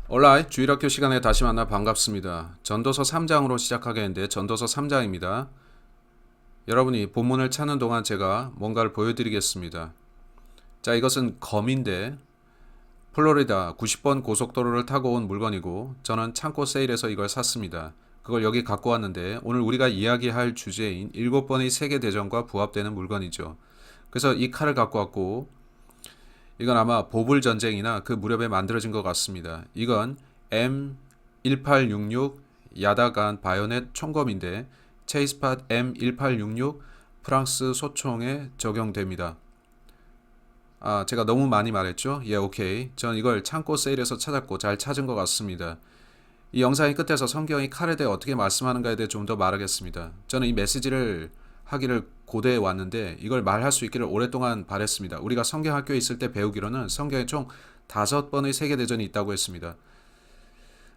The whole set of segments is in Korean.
온라인 주일학교 시간에 다시 만나 반갑습니다. 전도서 3장으로 시작하겠는데 전도서 3장입니다. 여러분이 본문을 찾는 동안 제가 뭔가를 보여드리겠습니다. 자, 이것은 검인데 플로리다 90번 고속도로를 타고 온 물건이고 저는 창고 세일에서 이걸 샀습니다. 그걸 여기 갖고 왔는데 오늘 우리가 이야기할 주제인 7번의 세계대전과 부합되는 물건이죠. 그래서 이 칼을 갖고 왔고 이건 아마 보불 전쟁이나 그 무렵에 만들어진 것 같습니다. 이건 M1866 야다간 바이오넷 총검인데 체이스팟 M1866 프랑스 소총에 적용됩니다. 제가 너무 많이 말했죠? 예, 오케이. 전 이걸 창고 세일에서 찾았고 잘 찾은 것 같습니다. 이 영상의 끝에서 성경이 칼에 대해 어떻게 말씀하는가에 대해 좀 더 말하겠습니다. 저는 이 메시지를 하기를 고대해 왔는데 이걸 말할 수 있기를 오랫동안 바랬습니다. 우리가 성경학교에 있을 때 배우기로는 성경에 총 5번의 세계대전이 있다고 했습니다.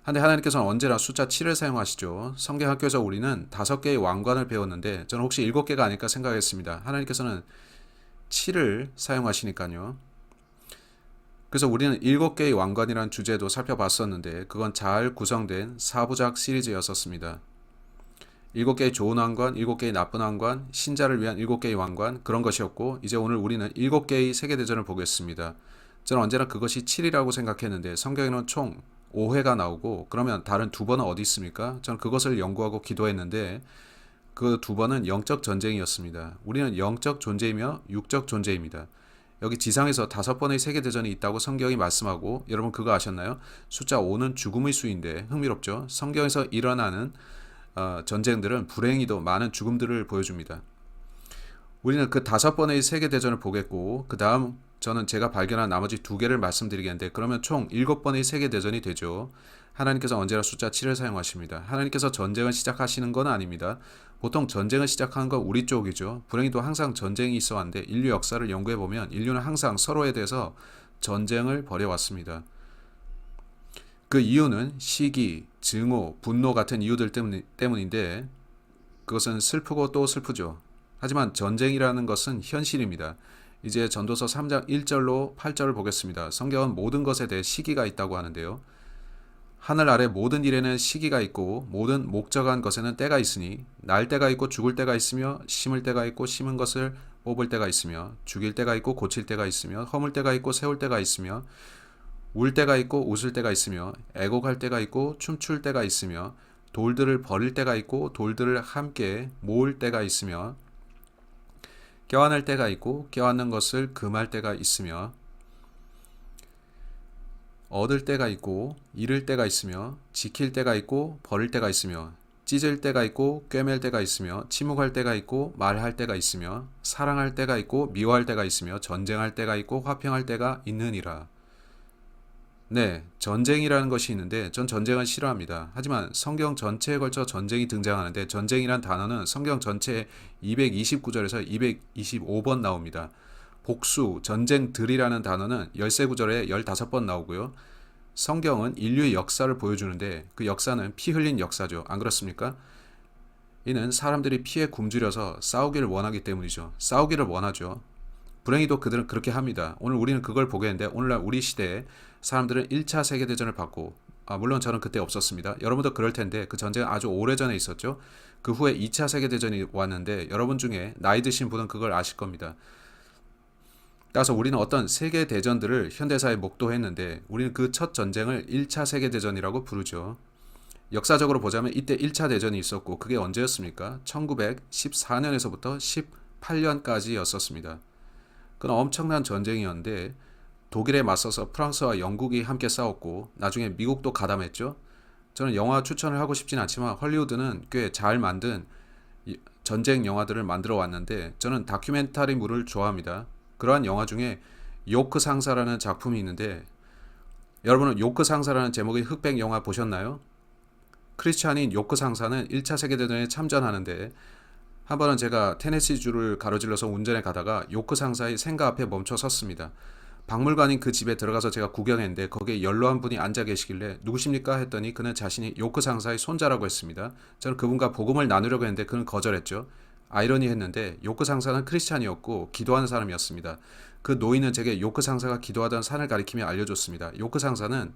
한데 하나님께서는 언제나 숫자 7을 사용하시죠. 성경학교에서 우리는 5개의 왕관을 배웠는데 저는 혹시 7개가 아닐까 생각했습니다. 하나님께서는 7을 사용하시니까요. 그래서 우리는 7개의 왕관이라는 주제도 살펴봤었는데 그건 잘 구성된 4부작 시리즈였었습니다. 7개의 좋은 왕관, 7개의 나쁜 왕관, 신자를 위한 7개의 왕관 그런 것이었고 이제 오늘 우리는 7개의 세계대전을 보겠습니다. 저는 언제나 그것이 7이라고 생각했는데 성경에는 총 5회가 나오고 그러면 다른 2번은 어디 있습니까? 저는 그것을 연구하고 기도했는데 그 2번은 영적 전쟁이었습니다. 우리는 영적 존재이며 육적 존재입니다. 여기 지상에서 5번의 세계대전이 있다고 성경이 말씀하고 여러분 그거 아셨나요? 숫자 5는 죽음의 수인데 흥미롭죠? 성경에서 일어나는 전쟁들은 불행히도 많은 죽음들을 보여줍니다. 우리는 그 5번의 세계대전을 보겠고 그 다음 저는 제가 발견한 나머지 2개를 말씀드리겠는데 그러면 총 7번의 세계대전이 되죠. 하나님께서 언제나 숫자 7을 사용하십니다. 하나님께서 전쟁을 시작하시는 건 아닙니다. 보통 전쟁을 시작하는 건 우리 쪽이죠. 불행히도 항상 전쟁이 있어 왔는데 인류 역사를 연구해보면 인류는 항상 서로에 대해서 전쟁을 벌여왔습니다. 그 이유는 시기, 증오, 분노 같은 이유들 때문인데 그것은 슬프고 또 슬프죠. 하지만 전쟁이라는 것은 현실입니다. 이제 전도서 3장 1절로 8절을 보겠습니다. 성경은 모든 것에 대해 시기가 있다고 하는데요. 하늘 아래 모든 일에는 시기가 있고 모든 목적한 것에는 때가 있으니 날 때가 있고 죽을 때가 있으며 심을 때가 있고 심은 것을 뽑을 때가 있으며 죽일 때가 있고 고칠 때가 있으며 허물 때가 있고 세울 때가 있으며 울 때가 있고 웃을 때가 있으며 애곡할 때가 있고 춤출 때가 있으며 돌들을 버릴 때가 있고 돌들을 함께 모을 때가 있으며 껴안을 때가 있고 껴안는 것을 금할 때가 있으며 얻을 때가 있고 잃을 때가 있으며 지킬 때가 있고 버릴 때가 있으며 찢을 때가 있고 꿰맬 때가 있으며 침묵할 때가 있고 말할 때가 있으며 사랑할 때가 있고 미워할 때가 있으며 전쟁할 때가 있고 화평할 때가 있느니라. 네, 전쟁이라는 것이 있는데 전 전쟁을 싫어합니다. 하지만 성경 전체에 걸쳐 전쟁이 등장하는데 전쟁이란 단어는 성경 전체에 229절에서 225번 나옵니다. 복수, 전쟁들이라는 단어는 13구절에 15번 나오고요. 성경은 인류의 역사를 보여주는데 그 역사는 피 흘린 역사죠. 안 그렇습니까? 이는 사람들이 피에 굶주려서 싸우기를 원하기 때문이죠. 싸우기를 원하죠. 불행히도 그들은 그렇게 합니다. 오늘 우리는 그걸 보겠는데 오늘날 우리 시대에 사람들은 1차 세계대전을 받고 물론 저는 그때 없었습니다. 여러분도 그럴 텐데 그 전쟁은 아주 오래전에 있었죠. 그 후에 2차 세계대전이 왔는데 여러분 중에 나이 드신 분은 그걸 아실 겁니다. 따라서 우리는 어떤 세계대전들을 현대사에 목도했는데 우리는 그 첫 전쟁을 1차 세계대전이라고 부르죠. 역사적으로 보자면 이때 1차 대전이 있었고 그게 언제였습니까? 1914년에서부터 18년까지였었습니다. 그건 엄청난 전쟁이었는데 독일에 맞서서 프랑스와 영국이 함께 싸웠고 나중에 미국도 가담했죠. 저는 영화 추천을 하고 싶진 않지만 헐리우드는 꽤 잘 만든 전쟁 영화들을 만들어 왔는데 저는 다큐멘터리물을 좋아합니다. 그러한 영화 중에 요크 상사라는 작품이 있는데 여러분은 요크 상사라는 제목의 흑백 영화 보셨나요? 크리스찬인 요크 상사는 1차 세계대전에 참전하는데 한 번은 제가 테네시주를 가로질러서 운전에 가다가 요크 상사의 생가 앞에 멈춰 섰습니다. 박물관인 그 집에 들어가서 제가 구경했는데 거기에 연로한 분이 앉아 계시길래 누구십니까? 했더니 그는 자신이 요크 상사의 손자라고 했습니다. 저는 그분과 복음을 나누려고 했는데 그는 거절했죠. 아이러니했는데 요크 상사는 크리스찬이었고 기도하는 사람이었습니다. 그 노인은 제게 요크 상사가 기도하던 산을 가리키며 알려줬습니다. 요크 상사는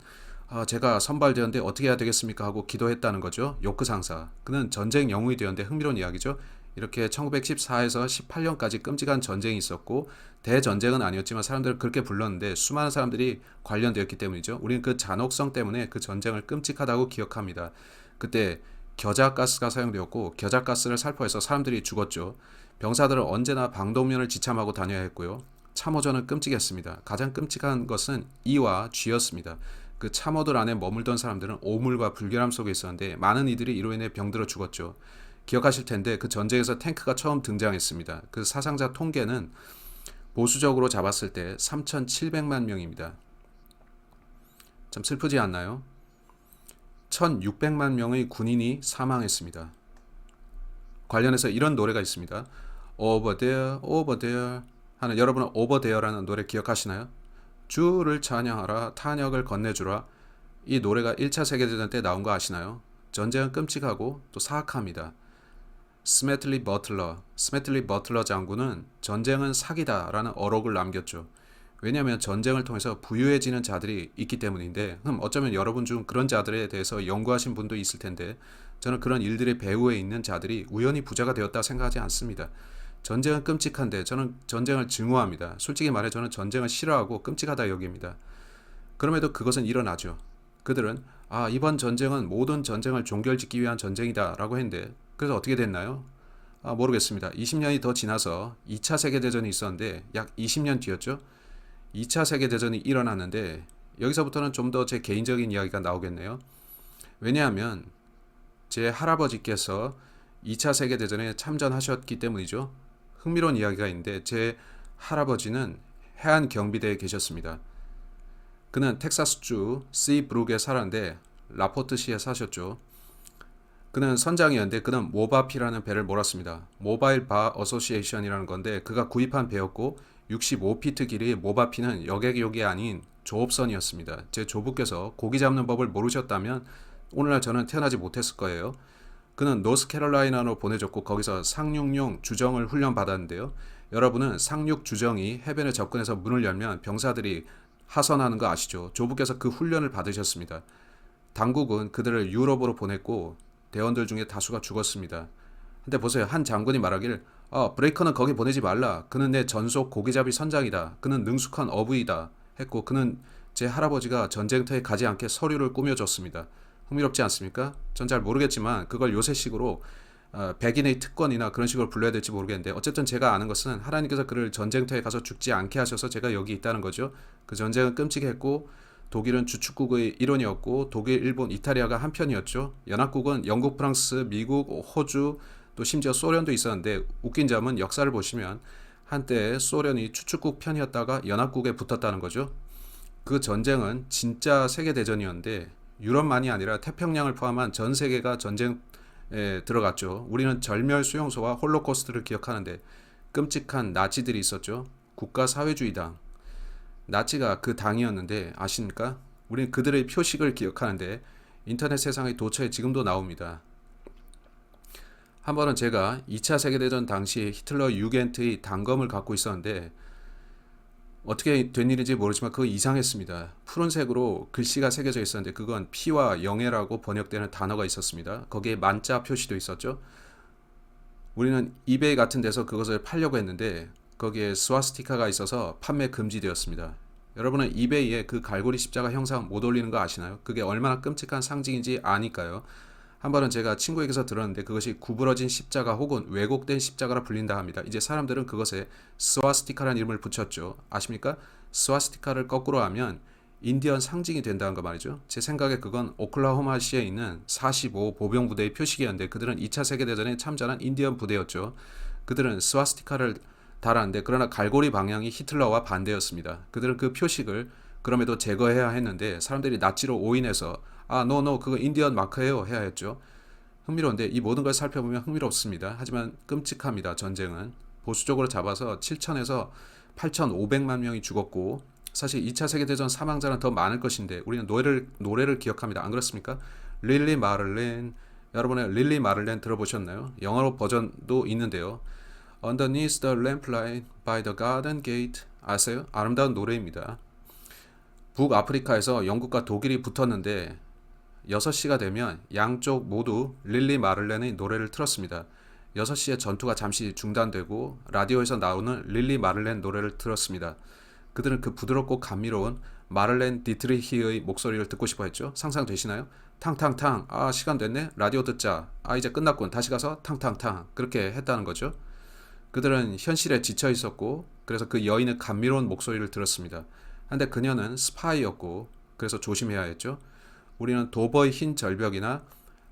제가 선발되었는데 어떻게 해야 되겠습니까? 하고 기도했다는 거죠. 요크 상사. 그는 전쟁 영웅이 되었는데 흥미로운 이야기죠. 이렇게 1914에서 18년까지 끔찍한 전쟁이 있었고 대전쟁은 아니었지만 사람들을 그렇게 불렀는데 수많은 사람들이 관련되었기 때문이죠. 우리는 그 잔혹성 때문에 그 전쟁을 끔찍하다고 기억합니다. 그때 겨자가스가 사용되었고 겨자가스를 살포해서 사람들이 죽었죠. 병사들은 언제나 방독면을 지참하고 다녀야 했고요. 참호전은 끔찍했습니다. 가장 끔찍한 것은 E와 G였습니다. 그 참호들 안에 머물던 사람들은 오물과 불결함 속에 있었는데 많은 이들이 이로 인해 병들어 죽었죠. 기억하실 텐데 그 전쟁에서 탱크가 처음 등장했습니다. 그 사상자 통계는 보수적으로 잡았을 때 3,700만 명입니다. 참 슬프지 않나요? 1,600만 명의 군인이 사망했습니다. 관련해서 이런 노래가 있습니다. Over there, over there 하는 여러분은 Over there라는 노래 기억하시나요? 주를 찬양하라, 탄약을 건네주라. 이 노래가 1차 세계대전 때 나온 거 아시나요? 전쟁은 끔찍하고 또 사악합니다. 스매틀리 버틀러 장군은 전쟁은 사기다 라는 어록을 남겼죠. 왜냐하면 전쟁을 통해서 부유해지는 자들이 있기 때문인데 어쩌면 여러분 중 그런 자들에 대해서 연구하신 분도 있을 텐데 저는 그런 일들의 배후에 있는 자들이 우연히 부자가 되었다 생각하지 않습니다. 전쟁은 끔찍한데 저는 전쟁을 증오합니다. 솔직히 말해 저는 전쟁을 싫어하고 끔찍하다 여깁니다. 그럼에도 그것은 일어나죠. 그들은 이번 전쟁은 모든 전쟁을 종결짓기 위한 전쟁이다 라고 했는데 그래서 어떻게 됐나요? 모르겠습니다. 20년이 더 지나서 2차 세계대전이 있었는데 약 20년 뒤였죠. 2차 세계대전이 일어났는데 여기서부터는 좀 더 제 개인적인 이야기가 나오겠네요. 왜냐하면 제 할아버지께서 2차 세계대전에 참전하셨기 때문이죠. 흥미로운 이야기가 있는데 제 할아버지는 해안경비대에 계셨습니다. 그는 텍사스주 시브룩에 살았는데 라포트시에 사셨죠. 그는 선장이었는데 그는 모바피라는 배를 몰았습니다. 모바일 바 어소시에이션이라는 건데 그가 구입한 배였고 65피트 길이의 모바피는 여객용이 아닌 조업선이었습니다. 제 조부께서 고기 잡는 법을 모르셨다면 오늘날 저는 태어나지 못했을 거예요. 그는 노스캐롤라이나로 보내졌고 거기서 상륙용 주정을 훈련받았는데요. 여러분은 상륙 주정이 해변에 접근해서 문을 열면 병사들이 하선하는 거 아시죠? 조부께서 그 훈련을 받으셨습니다. 당국은 그들을 유럽으로 보냈고 대원들 중에 다수가 죽었습니다. 근데 보세요. 한 장군이 말하길 브레이커는 거기 보내지 말라. 그는 내 전속 고기잡이 선장이다. 그는 능숙한 어부이다. 했고 그는 제 할아버지가 전쟁터에 가지 않게 서류를 꾸며줬습니다. 흥미롭지 않습니까? 전 잘 모르겠지만 그걸 요새식으로 백인의 특권이나 그런 식으로 불러야 될지 모르겠는데 어쨌든 제가 아는 것은 하나님께서 그를 전쟁터에 가서 죽지 않게 하셔서 제가 여기 있다는 거죠. 그 전쟁은 끔찍했고 독일은 주축국의 일원이었고 독일, 일본, 이탈리아가 한편이었죠. 연합국은 영국, 프랑스, 미국, 호주 또 심지어 소련도 있었는데 웃긴 점은 역사를 보시면 한때 소련이 추축국 편이었다가 연합국에 붙었다는 거죠. 그 전쟁은 진짜 세계대전이었는데 유럽만이 아니라 태평양을 포함한 전 세계가 전쟁에 들어갔죠. 우리는 절멸 수용소와 홀로코스트를 기억하는데 끔찍한 나치들이 있었죠. 국가사회주의당. 나치가 그 당이었는데 아십니까? 우리는 그들의 표식을 기억하는데 인터넷 세상의 도처에 지금도 나옵니다. 한 번은 제가 2차 세계대전 당시 히틀러 유겐트의 단검을 갖고 있었는데 어떻게 된 일인지 모르지만 그거 이상했습니다. 푸른색으로 글씨가 새겨져 있었는데 그건 피와 영예라고 번역되는 단어가 있었습니다. 거기에 만자 표시도 있었죠. 우리는 이베이 같은 데서 그것을 팔려고 했는데 거기에 스와스티카가 있어서 판매 금지되었습니다. 여러분은 이베이에 그 갈고리 십자가 형상 못 올리는 거 아시나요? 그게 얼마나 끔찍한 상징인지 아니까요. 한 번은 제가 친구에게서 들었는데 그것이 구부러진 십자가 혹은 왜곡된 십자가라 불린다 합니다. 이제 사람들은 그것에 스와스티카라는 이름을 붙였죠. 아십니까? 스와스티카를 거꾸로 하면 인디언 상징이 된다는 거 말이죠. 제 생각에 그건 오클라호마시에 있는 45 보병 부대의 표식이었는데 그들은 2차 세계대전에 참전한 인디언 부대였죠. 그들은 스와스티카를 달았는데 그러나 갈고리 방향이 히틀러와 반대였습니다. 그들은 그 표식을 그럼에도 제거해야 했는데 사람들이 나치로 오인해서 노 그거 인디언 마크예요 해야 했죠. 흥미로운데 이 모든 걸 살펴보면 흥미롭습니다. 하지만 끔찍합니다. 전쟁은 보수적으로 잡아서 7천에서 8,500만 명이 죽었고 사실 2차 세계대전 사망자는 더 많을 것인데 우리는 노래를 기억합니다. 안 그렇습니까? 릴리 마를렌. 여러분의 릴리 마를렌 들어보셨나요? 영어로 버전도 있는데요. Underneath the lamplight by the garden gate. 아세요? 아름다운 노래입니다. 북아프리카에서 영국과 독일이 붙었는데 6시가 되면 양쪽 모두 릴리 마를렌의 노래를 틀었습니다. 6시에 전투가 잠시 중단되고 라디오에서 나오는 릴리 마를렌 노래를 틀었습니다. 그들은 그 부드럽고 감미로운 마를렌 디트리히의 목소리를 듣고 싶어 했죠. 상상되시나요? 탕탕탕. 아, 시간 됐네. 라디오 듣자. 아, 이제 끝났군. 다시 가서 탕탕탕. 그렇게 했다는 거죠. 그들은 현실에 지쳐 있었고 그래서 그 여인의 감미로운 목소리를 들었습니다. 한데 그녀는 스파이였고 그래서 조심해야 했죠. 우리는 도버의 흰 절벽이나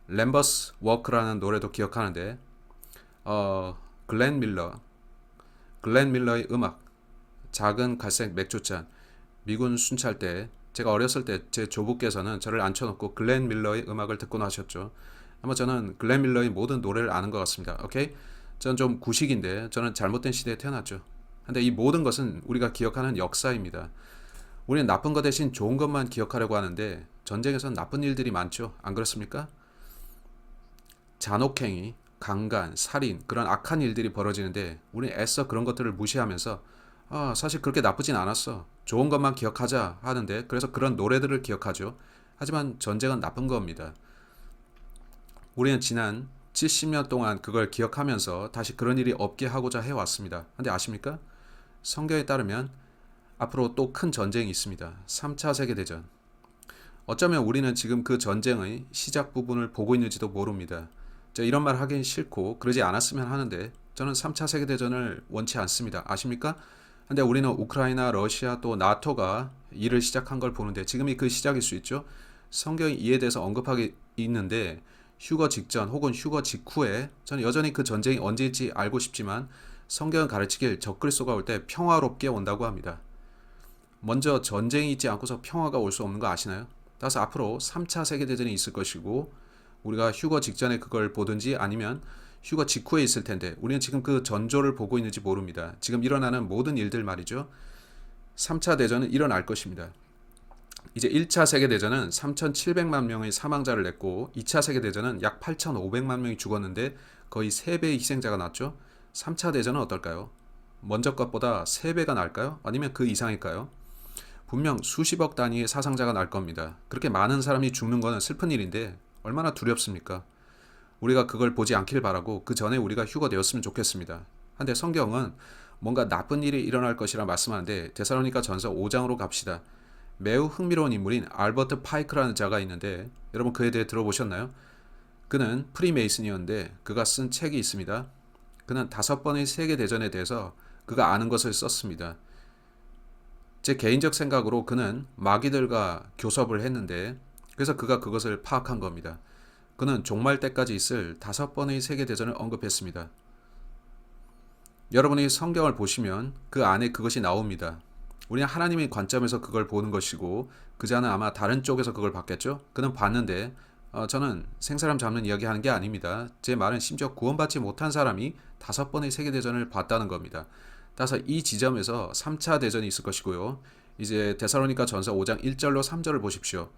램버스 워크라는 노래도 기억하는데 글렌 밀러, 글렌 밀러의 음악, 작은 갈색 맥주잔, 미군 순찰 때 제가 어렸을 때 제 조부께서는 저를 앉혀놓고 글렌 밀러의 음악을 듣곤 하셨죠. 아마 저는 글렌 밀러의 모든 노래를 아는 것 같습니다. 오케이? 저는 좀 구식인데 저는 잘못된 시대에 태어났죠. 근데 이 모든 것은 우리가 기억하는 역사입니다. 우리는 나쁜 것 대신 좋은 것만 기억하려고 하는데 전쟁에선 나쁜 일들이 많죠. 안 그렇습니까? 잔혹행위, 강간, 살인 그런 악한 일들이 벌어지는데 우리는 애써 그런 것들을 무시하면서 사실 그렇게 나쁘진 않았어. 좋은 것만 기억하자 하는데 그래서 그런 노래들을 기억하죠. 하지만 전쟁은 나쁜 겁니다. 우리는 지난 70년 동안 그걸 기억하면서 다시 그런 일이 없게 하고자 해왔습니다. 근데 아십니까? 성경에 따르면 앞으로 또 큰 전쟁이 있습니다. 3차 세계대전. 어쩌면 우리는 지금 그 전쟁의 시작 부분을 보고 있는지도 모릅니다. 이런 말 하긴 싫고 그러지 않았으면 하는데 저는 3차 세계대전을 원치 않습니다. 아십니까? 근데 우리는 우크라이나, 러시아 또 나토가 일을 시작한 걸 보는데 지금이 그 시작일 수 있죠. 성경이 이에 대해서 언급하고 있는데 휴거 직전 혹은 휴거 직후에 저는 여전히 그 전쟁이 언제일지 알고 싶지만 성경은 가르치길 적그리스도가 올 때 평화롭게 온다고 합니다. 먼저 전쟁이 있지 않고서 평화가 올 수 없는 거 아시나요? 따라서 앞으로 3차 세계대전이 있을 것이고 우리가 휴거 직전에 그걸 보든지 아니면 휴거 직후에 있을 텐데 우리는 지금 그 전조를 보고 있는지 모릅니다. 지금 일어나는 모든 일들 말이죠. 3차 대전은 일어날 것입니다. 이제 1차 세계대전은 3,700만 명의 사망자를 냈고 2차 세계대전은 약 8,500만 명이 죽었는데 거의 3배의 희생자가 났죠. 3차 대전은 어떨까요? 먼저 것보다 3배가 날까요? 아니면 그 이상일까요? 분명 수십억 단위의 사상자가 날 겁니다. 그렇게 많은 사람이 죽는 것은 슬픈 일인데 얼마나 두렵습니까? 우리가 그걸 보지 않길 바라고 그 전에 우리가 휴거되었으면 좋겠습니다. 한데 성경은 뭔가 나쁜 일이 일어날 것이라 말씀하는데 데살로니가 전서 5장으로 갑시다. 매우 흥미로운 인물인 알버트 파이크라는 자가 있는데 여러분 그에 대해 들어보셨나요? 그는 프리메이슨이었는데 그가 쓴 책이 있습니다. 그는 5번의 세계대전에 대해서 그가 아는 것을 썼습니다. 제 개인적 생각으로 그는 마귀들과 교섭을 했는데 그래서 그가 그것을 파악한 겁니다. 그는 종말 때까지 있을 5번의 세계대전을 언급했습니다. 여러분이 성경을 보시면 그 안에 그것이 나옵니다. 우리는 하나님의 관점에서 그걸 보는 것이고 그 자는 아마 다른 쪽에서 그걸 봤겠죠? 그는 봤는데 저는 생사람 잡는 이야기 하는 게 아닙니다. 제 말은 심지어 구원받지 못한 사람이 5번의 세계대전을 봤다는 겁니다. 따라서 이 지점에서 3차 대전이 있을 것이고요. 이제 데살로니가 전서 5장 1절로 3절을 보십시오.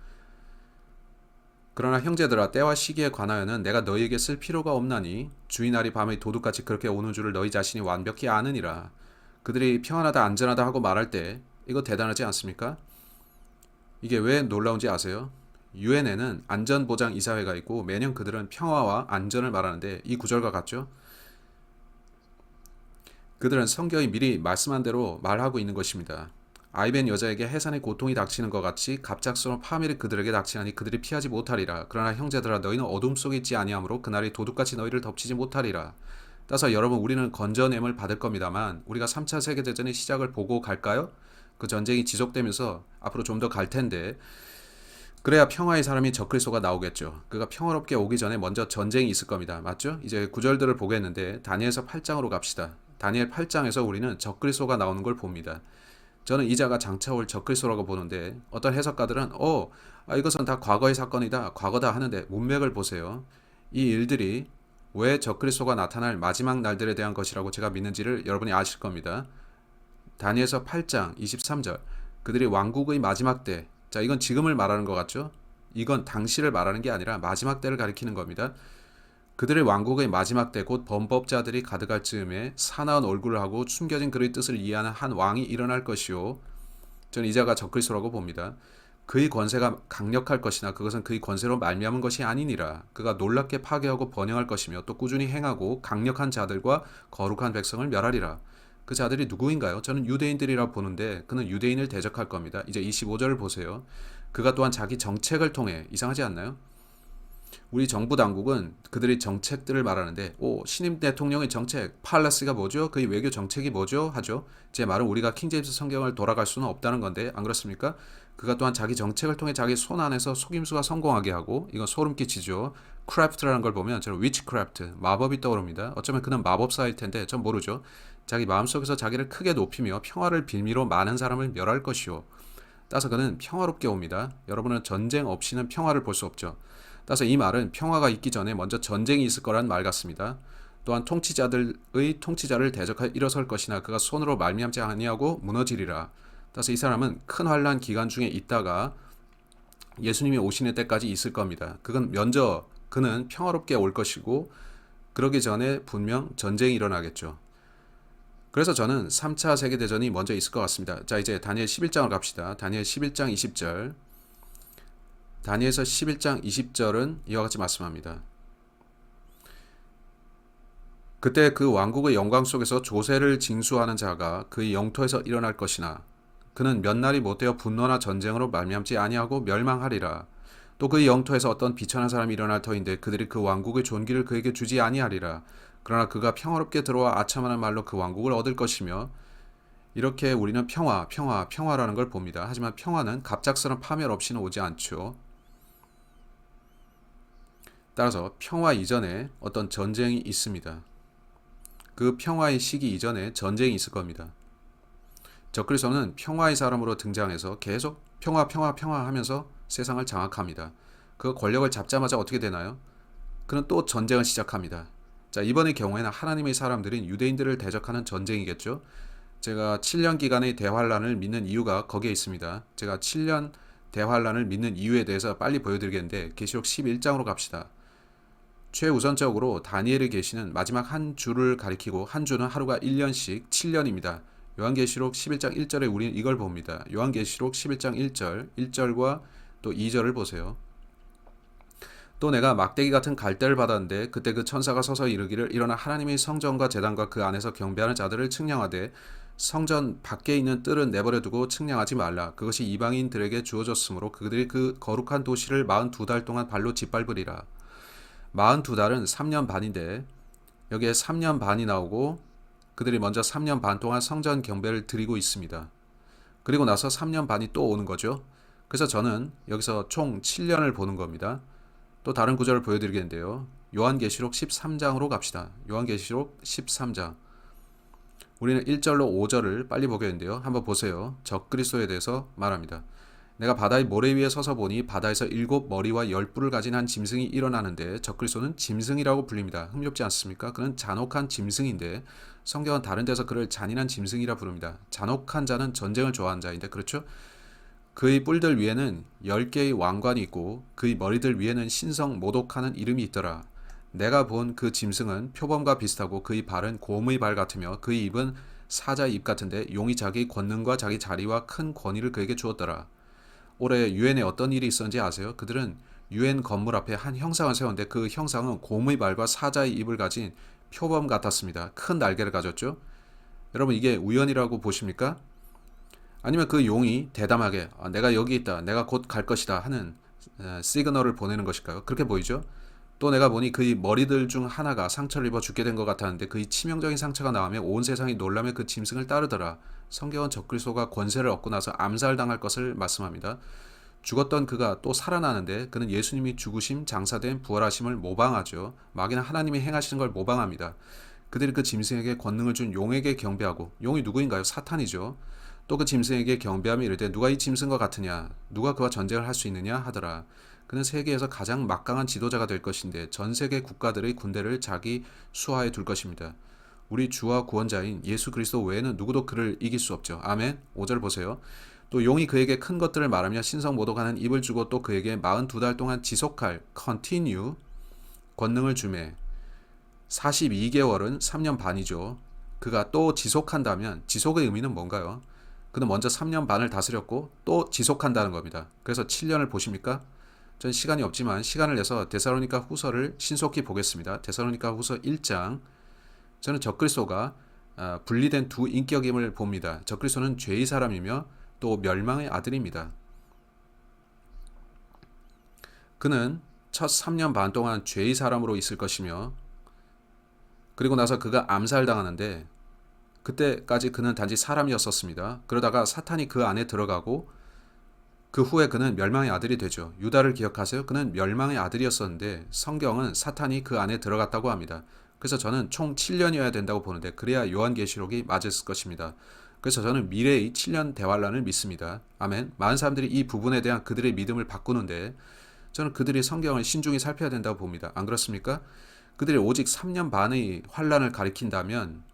그러나 형제들아 때와 시기에 관하여는 내가 너희에게 쓸 필요가 없나니 주의 날이 밤의 도둑같이 그렇게 오는 줄을 너희 자신이 완벽히 아느니라. 그들이 평안하다 안전하다 하고 말할 때 이거 대단하지 않습니까? 이게 왜 놀라운지 아세요? 유엔에는 안전보장 이사회가 있고 매년 그들은 평화와 안전을 말하는데 이 구절과 같죠? 그들은 성경이 미리 말씀한 대로 말하고 있는 것입니다. 아이벤 여자에게 해산의 고통이 닥치는 것 같이 갑작스러운 파멸이 그들에게 닥치나니 그들이 피하지 못하리라. 그러나 형제들아 너희는 어둠 속에 있지 아니하므로 그날이 도둑같이 너희를 덮치지 못하리라. 따라서 여러분 우리는 건져냄을 받을 겁니다만 우리가 3차 세계대전의 시작을 보고 갈까요? 그 전쟁이 지속되면서 앞으로 좀 더 갈 텐데 그래야 평화의 사람이 적그리스도가 나오겠죠. 그가 평화롭게 오기 전에 먼저 전쟁이 있을 겁니다. 맞죠? 이제 구절들을 보겠는데 다니엘서 8장으로 갑시다. 다니엘 8장에서 우리는 적그리스도가 나오는 걸 봅니다. 저는 이 자가 장차 올 적그리스도라고 보는데 어떤 해석가들은 이것은 다 과거의 사건이다. 과거다 하는데 문맥을 보세요. 이 일들이 왜 적그리스도가 나타날 마지막 날들에 대한 것이라고 제가 믿는지를 여러분이 아실 겁니다. 다니엘서 8장 23절 그들이 왕국의 마지막 때 자 이건 지금을 말하는 것 같죠? 이건 당시를 말하는 게 아니라 마지막 때를 가리키는 겁니다. 그들의 왕국의 마지막 때 곧 범법자들이 가득할 즈음에 사나운 얼굴을 하고 숨겨진 그의 뜻을 이해하는 한 왕이 일어날 것이요 저는 이 자가 적그리스도라고 봅니다. 그의 권세가 강력할 것이나 그것은 그의 권세로 말미암은 것이 아니니라. 그가 놀랍게 파괴하고 번영할 것이며 또 꾸준히 행하고 강력한 자들과 거룩한 백성을 멸하리라. 그 자들이 누구인가요? 저는 유대인들이라 보는데 그는 유대인을 대적할 겁니다. 이제 25절을 보세요. 그가 또한 자기 정책을 통해, 이상하지 않나요? 우리 정부 당국은 그들의 정책들을 말하는데 신임 대통령의 정책, 팔러스가 뭐죠? 그의 외교 정책이 뭐죠? 하죠. 제 말은 우리가 킹제임스 성경을 돌아갈 수는 없다는 건데 안 그렇습니까? 그가 또한 자기 정책을 통해 자기 손 안에서 속임수가 성공하게 하고, 이건 소름 끼치죠. 크래프트라는 걸 보면 저는 위치크래프트, 마법이 떠오릅니다. 어쩌면 그는 마법사일 텐데 전 모르죠. 자기 마음속에서 자기를 크게 높이며 평화를 빌미로 많은 사람을 멸할 것이요. 따라서 그는 평화롭게 옵니다. 여러분은 전쟁 없이는 평화를 볼 수 없죠. 따라서 이 말은 평화가 있기 전에 먼저 전쟁이 있을 거란 말 같습니다. 또한 통치자들의 통치자를 대적하여 일어설 것이나 그가 손으로 말미암지 아니하고 무너지리라. 따라서 이 사람은 큰 환란 기간 중에 있다가 예수님이 오시는 때까지 있을 겁니다. 그는 평화롭게 올 것이고 그러기 전에 분명 전쟁이 일어나겠죠. 그래서 저는 3차 세계대전이 먼저 있을 것 같습니다. 자, 이제 다니엘 11장을 갑시다. 다니엘 11장 20절. 다니엘서 11장 20절은 이와 같이 말씀합니다. 그때 그 왕국의 영광 속에서 조세를 징수하는 자가 그의 영토에서 일어날 것이나 그는 몇 날이 못되어 분노나 전쟁으로 말미암지 아니하고 멸망하리라. 또 그의 영토에서 어떤 비천한 사람이 일어날 터인데 그들이 그 왕국의 존귀를 그에게 주지 아니하리라. 그러나 그가 평화롭게 들어와 아첨하는 말로 그 왕국을 얻을 것이며, 이렇게 우리는 평화라는 걸 봅니다. 하지만 평화는 갑작스런 파멸 없이는 오지 않죠. 따라서 평화 이전에 어떤 전쟁이 있습니다. 그 평화의 시기 이전에 전쟁이 있을 겁니다. 적그리스도는 평화의 사람으로 등장해서 계속 평화 하면서 세상을 장악합니다. 그 권력을 잡자마자 어떻게 되나요? 그는 또 전쟁을 시작합니다. 자, 이번의 경우에는 하나님의 사람들인 유대인들을 대적하는 전쟁이겠죠. 제가 7년 기간의 대환란을 믿는 이유가 거기에 있습니다. 제가 7년 대환란을 믿는 이유에 대해서 빨리 보여드리겠는데 계시록 11장으로 갑시다. 최우선적으로 다니엘의 계시는 마지막 한 주를 가리키고 한 주는 하루가 1년씩 7년입니다. 요한계시록 11장 1절에 우리는 이걸 봅니다. 요한계시록 11장 1절과 또 2절을 보세요. 또 내가 막대기 같은 갈대를 받았는데 그때 그 천사가 서서 이르기를 일어나 하나님의 성전과 제단과 그 안에서 경배하는 자들을 측량하되 성전 밖에 있는 뜰은 내버려 두고 측량하지 말라. 그것이 이방인들에게 주어졌으므로 그들이 그 거룩한 도시를 42달 동안 발로 짓밟으리라. 42달은 3년 반인데 여기에 3년 반이 나오고 그들이 먼저 3년 반 동안 성전 경배를 드리고 있습니다. 그리고 나서 3년 반이 또 오는 거죠. 그래서 저는 여기서 총 7년을 보는 겁니다. 또 다른 구절을 보여드리겠는데요. 요한계시록 13장으로 갑시다. 요한계시록 13장. 우리는 1절로 5절을 빨리 보겠는데요. 한번 보세요. 적그리스도에 대해서 말합니다. 내가 바다의 모래 위에 서서 보니 바다에서 7머리와 10뿔을 가진 한 짐승이 일어나는데 적그리스도는 짐승이라고 불립니다. 흥미롭지 않습니까? 그는 잔혹한 짐승인데 성경은 다른 데서 그를 잔인한 짐승이라 부릅니다. 잔혹한 자는 전쟁을 좋아하는 자인데, 그렇죠? 그의 뿔들 위에는 10개의 왕관이 있고 그의 머리들 위에는 신성 모독하는 이름이 있더라. 내가 본 그 짐승은 표범과 비슷하고 그의 발은 곰의 발 같으며 그의 입은 사자의 입 같은데 용이 자기 권능과 자기 자리와 큰 권위를 그에게 주었더라. 올해 유엔에 어떤 일이 있었는지 아세요? 그들은 유엔 건물 앞에 한 형상을 세웠는데 그 형상은 곰의 발과 사자의 입을 가진 표범 같았습니다. 큰 날개를 가졌죠. 여러분, 이게 우연이라고 보십니까? 아니면 그 용이 대담하게 내가 여기 있다, 내가 곧 갈 것이다 하는 시그널을 보내는 것일까요? 그렇게 보이죠. 또 내가 보니 그의 머리들 중 하나가 상처를 입어 죽게 된 것 같았는데 그의 치명적인 상처가 나오며 온 세상이 놀라며 그 짐승을 따르더라. 성경은 적그리스도가 권세를 얻고 나서 암살당할 것을 말씀합니다. 죽었던 그가 또 살아나는데 그는 예수님이 죽으심, 장사된 부활하심을 모방하죠. 마귀는 하나님이 행하시는 걸 모방합니다. 그들이 그 짐승에게 권능을 준 용에게 경배하고, 용이 누구인가요? 사탄이죠. 또 그 짐승에게 경배하며 이르되 누가 이 짐승과 같으냐, 누가 그와 전쟁을 할 수 있느냐 하더라. 그는 세계에서 가장 막강한 지도자가 될 것인데 전 세계 국가들의 군대를 자기 수하에 둘 것입니다. 우리 주와 구원자인 예수 그리스도 외에는 누구도 그를 이길 수 없죠. 아멘. 5절 보세요. 또 용이 그에게 큰 것들을 말하며 신성 모독하는 입을 주고 또 그에게 42달 동안 지속할 continue 권능을 주매. 42개월은 3년 반이죠. 그가 또 지속한다면 지속의 의미는 뭔가요? 그는 먼저 3년 반을 다스렸고 또 지속한다는 겁니다. 그래서 7년을 보십니까? 전 시간이 없지만 시간을 내서 데살로니가 후서를 신속히 보겠습니다. 데살로니가 후서 1장. 저는 적그리스도가 분리된 두 인격임을 봅니다. 적그리스도는 죄의 사람이며 또 멸망의 아들입니다. 그는 첫 3년 반 동안 죄의 사람으로 있을 것이며 그리고 나서 그가 암살당하는데 그때까지 그는 단지 사람이었었습니다. 그러다가 사탄이 그 안에 들어가고 그 후에 그는 멸망의 아들이 되죠. 유다를 기억하세요? 그는 멸망의 아들이었었는데 성경은 사탄이 그 안에 들어갔다고 합니다. 그래서 저는 총 7년이어야 된다고 보는데 그래야 요한계시록이 맞을 것입니다. 그래서 저는 미래의 7년 대환란을 믿습니다. 아멘. 많은 사람들이 이 부분에 대한 그들의 믿음을 바꾸는데 저는 그들이 성경을 신중히 살펴야 된다고 봅니다. 안 그렇습니까? 그들이 오직 3년 반의 환란을 가리킨다면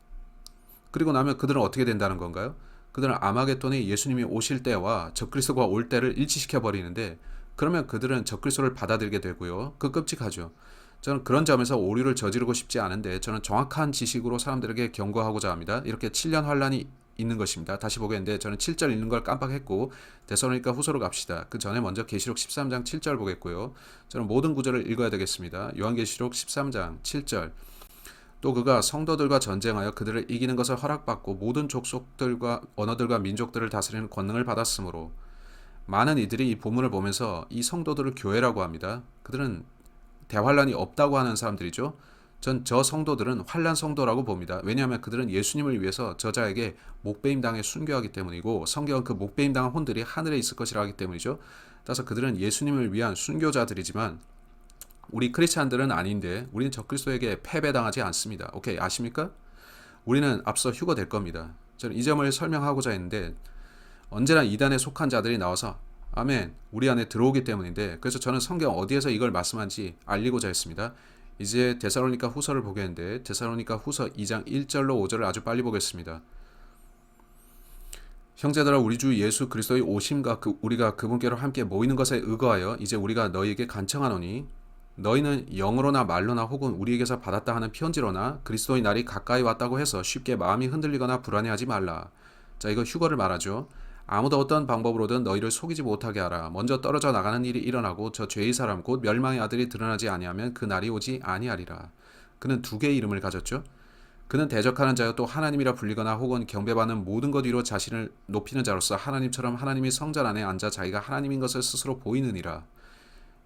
그리고 나면 그들은 어떻게 된다는 건가요? 그들은 아마겟돈에 예수님이 오실 때와 적그리스도가 올 때를 일치시켜 버리는데 그러면 그들은 적그리스도를 받아들이게 되고요. 그 끔찍하죠. 저는 그런 점에서 오류를 저지르고 싶지 않은데 저는 정확한 지식으로 사람들에게 경고하고자 합니다. 이렇게 7년 환란이 있는 것입니다. 다시 보겠는데 저는 7절 읽는 걸 깜빡했고 데살로니가 후서로 갑시다. 그 전에 먼저 계시록 13장 7절 보겠고요. 저는 모든 구절을 읽어야 되겠습니다. 요한계시록 13장 7절. 또 그가 성도들과 전쟁하여 그들을 이기는 것을 허락받고 모든 족속들과 언어들과 민족들을 다스리는 권능을 받았으므로 많은 이들이 이 본문을 보면서 이 성도들을 교회라고 합니다. 그들은 대환란이 없다고 하는 사람들이죠. 전 저 성도들은 환란 성도라고 봅니다. 왜냐하면 그들은 예수님을 위해서 저자에게 목배임 당해 순교하기 때문이고 성경은 그 목배임 당한 혼들이 하늘에 있을 것이라 하기 때문이죠. 따라서 그들은 예수님을 위한 순교자들이지만 우리 크리스찬들은 아닌데 우리는 적그리스도에게 패배당하지 않습니다. 오케이, 아십니까? 우리는 앞서 휴거될 겁니다. 저는 이 점을 설명하고자 했는데 언제나 이단에 속한 자들이 나와서 아멘, 우리 안에 들어오기 때문인데 그래서 저는 성경 어디에서 이걸 말씀한지 알리고자 했습니다. 이제 데살로니가 후서를 보겠는데 데살로니가 후서 2장 1절로 5절을 아주 빨리 보겠습니다. 형제들아 우리 주 예수 그리스도의 오심과 우리가 그분께로 함께 모이는 것에 의거하여 이제 우리가 너희에게 간청하노니 너희는 영으로나 말로나 혹은 우리에게서 받았다 하는 편지로나 그리스도의 날이 가까이 왔다고 해서 쉽게 마음이 흔들리거나 불안해하지 말라. 자, 이거 휴거를 말하죠. 아무도 어떤 방법으로든 너희를 속이지 못하게 하라. 먼저 떨어져 나가는 일이 일어나고 저 죄의 사람 곧 멸망의 아들이 드러나지 아니하면 그 날이 오지 아니하리라. 그는 두 개의 이름을 가졌죠. 그는 대적하는 자여 또 하나님이라 불리거나 혹은 경배받는 모든 것 위로 자신을 높이는 자로서 하나님처럼 하나님이 성전 안에 앉아 자기가 하나님인 것을 스스로 보이느니라.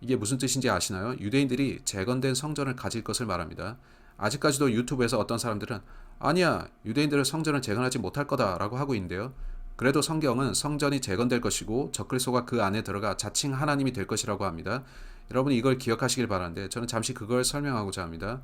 이게 무슨 뜻인지 아시나요? 유대인들이 재건된 성전을 가질 것을 말합니다. 아직까지도 유튜브에서 어떤 사람들은 아니야, 유대인들은 성전을 재건하지 못할 거다라고 하고 있는데요. 그래도 성경은 성전이 재건될 것이고 적그리스도가 그 안에 들어가 자칭 하나님이 될 것이라고 합니다. 여러분이 이걸 기억하시길 바라는데 저는 잠시 그걸 설명하고자 합니다.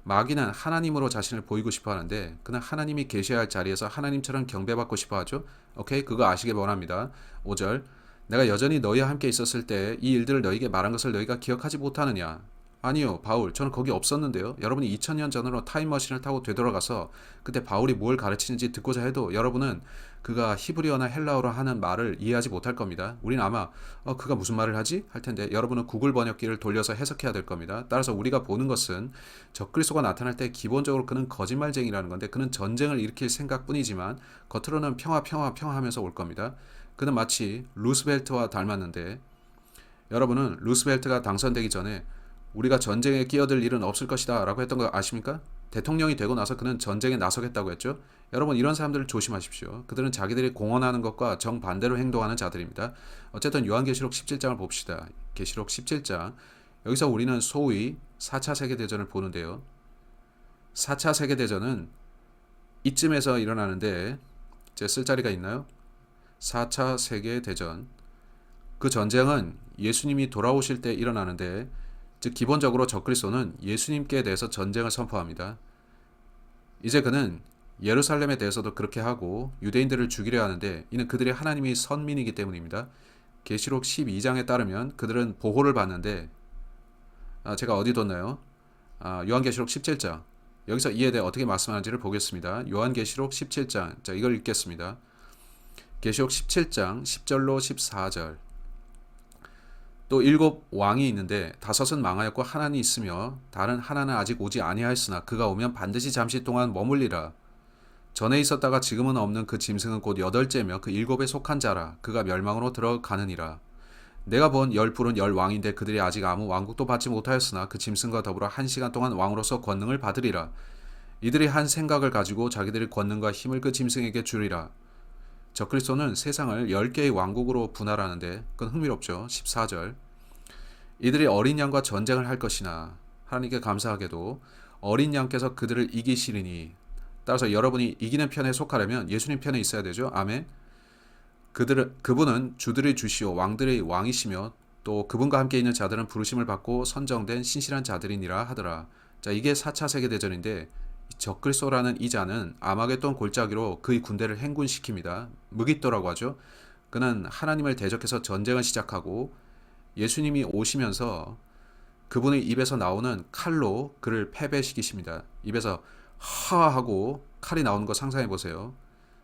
마귀는 하나님으로 자신을 보이고 싶어 하는데 그는 하나님이 계셔야 할 자리에서 하나님처럼 경배받고 싶어 하죠. 오케이, 그거 아시길 원합니다. 5절. 내가 여전히 너희와 함께 있었을 때 이 일들을 너희에게 말한 것을 너희가 기억하지 못하느냐? 아니요, 바울, 저는 거기 없었는데요. 여러분이 2000년 전으로 타임머신을 타고 되돌아가서 그때 바울이 뭘 가르치는지 듣고자 해도 여러분은 그가 히브리어나 헬라어로 하는 말을 이해하지 못할 겁니다. 우리는 아마 그가 무슨 말을 하지? 할 텐데 여러분은 구글 번역기를 돌려서 해석해야 될 겁니다. 따라서 우리가 보는 것은 적그리스도가 나타날 때 기본적으로 그는 거짓말쟁이라는 건데 그는 전쟁을 일으킬 생각뿐이지만 겉으로는 평화 하면서 올 겁니다. 그는 마치 루스벨트와 닮았는데 여러분은 루스벨트가 당선되기 전에 우리가 전쟁에 끼어들 일은 없을 것이다 라고 했던 거 아십니까? 대통령이 되고 나서 그는 전쟁에 나서겠다고 했죠. 여러분 이런 사람들을 조심하십시오. 그들은 자기들이 공언하는 것과 정반대로 행동하는 자들입니다. 어쨌든 요한계시록 17장을 봅시다. 계시록 17장. 여기서 우리는 소위 4차 세계대전을 보는데요. 4차 세계대전은 이쯤에서 일어나는데 제 쓸 자리가 있나요? 4차 세계대전. 그 전쟁은 예수님이 돌아오실 때 일어나는데 즉 기본적으로 적그리스도는 예수님께 대해서 전쟁을 선포합니다. 이제 그는 예루살렘에 대해서도 그렇게 하고 유대인들을 죽이려 하는데 이는 그들이 하나님의 선민이기 때문입니다. 계시록 12장에 따르면 그들은 보호를 받는데 제가 어디 뒀나요? 요한계시록 17장. 여기서 이에 대해 어떻게 말씀하는지를 보겠습니다. 요한계시록 17장. 자, 이걸 읽겠습니다. 계시록 17장 10절로 14절. 또 7 왕이 있는데 5은 망하였고 하나는 있으며 다른 하나는 아직 오지 아니하였으나 그가 오면 반드시 잠시 동안 머물리라. 전에 있었다가 지금은 없는 그 짐승은 곧 여덟째며 그 일곱에 속한 자라. 그가 멸망으로 들어가느니라. 내가 본 열 뿔은 열 왕인데 그들이 아직 아무 왕국도 받지 못하였으나 그 짐승과 더불어 1시간 동안 왕으로서 권능을 받으리라. 이들이 한 생각을 가지고 자기들의 권능과 힘을 그 짐승에게 주리라. 적그리스도는 세상을 10개의 왕국으로 분할하는데 그건 흥미롭죠. 14절. 이들이 어린 양과 전쟁을 할 것이나 하나님께 감사하게도 어린 양께서 그들을 이기시리니. 따라서 여러분이 이기는 편에 속하려면 예수님 편에 있어야 되죠. 아멘. 그분은 주들의 주시오 왕들의 왕이시며 또 그분과 함께 있는 자들은 부르심을 받고 선정된 신실한 자들이니라 하더라. 자, 이게 4차 세계대전인데 적그리스도라는 이 자는 아마겟돈 골짜기로 그의 군대를 행군시킵니다. 무기또라고 하죠. 그는 하나님을 대적해서 전쟁을 시작하고 예수님이 오시면서 그분의 입에서 나오는 칼로 그를 패배시키십니다. 입에서 하 하고 칼이 나오는 거 상상해 보세요.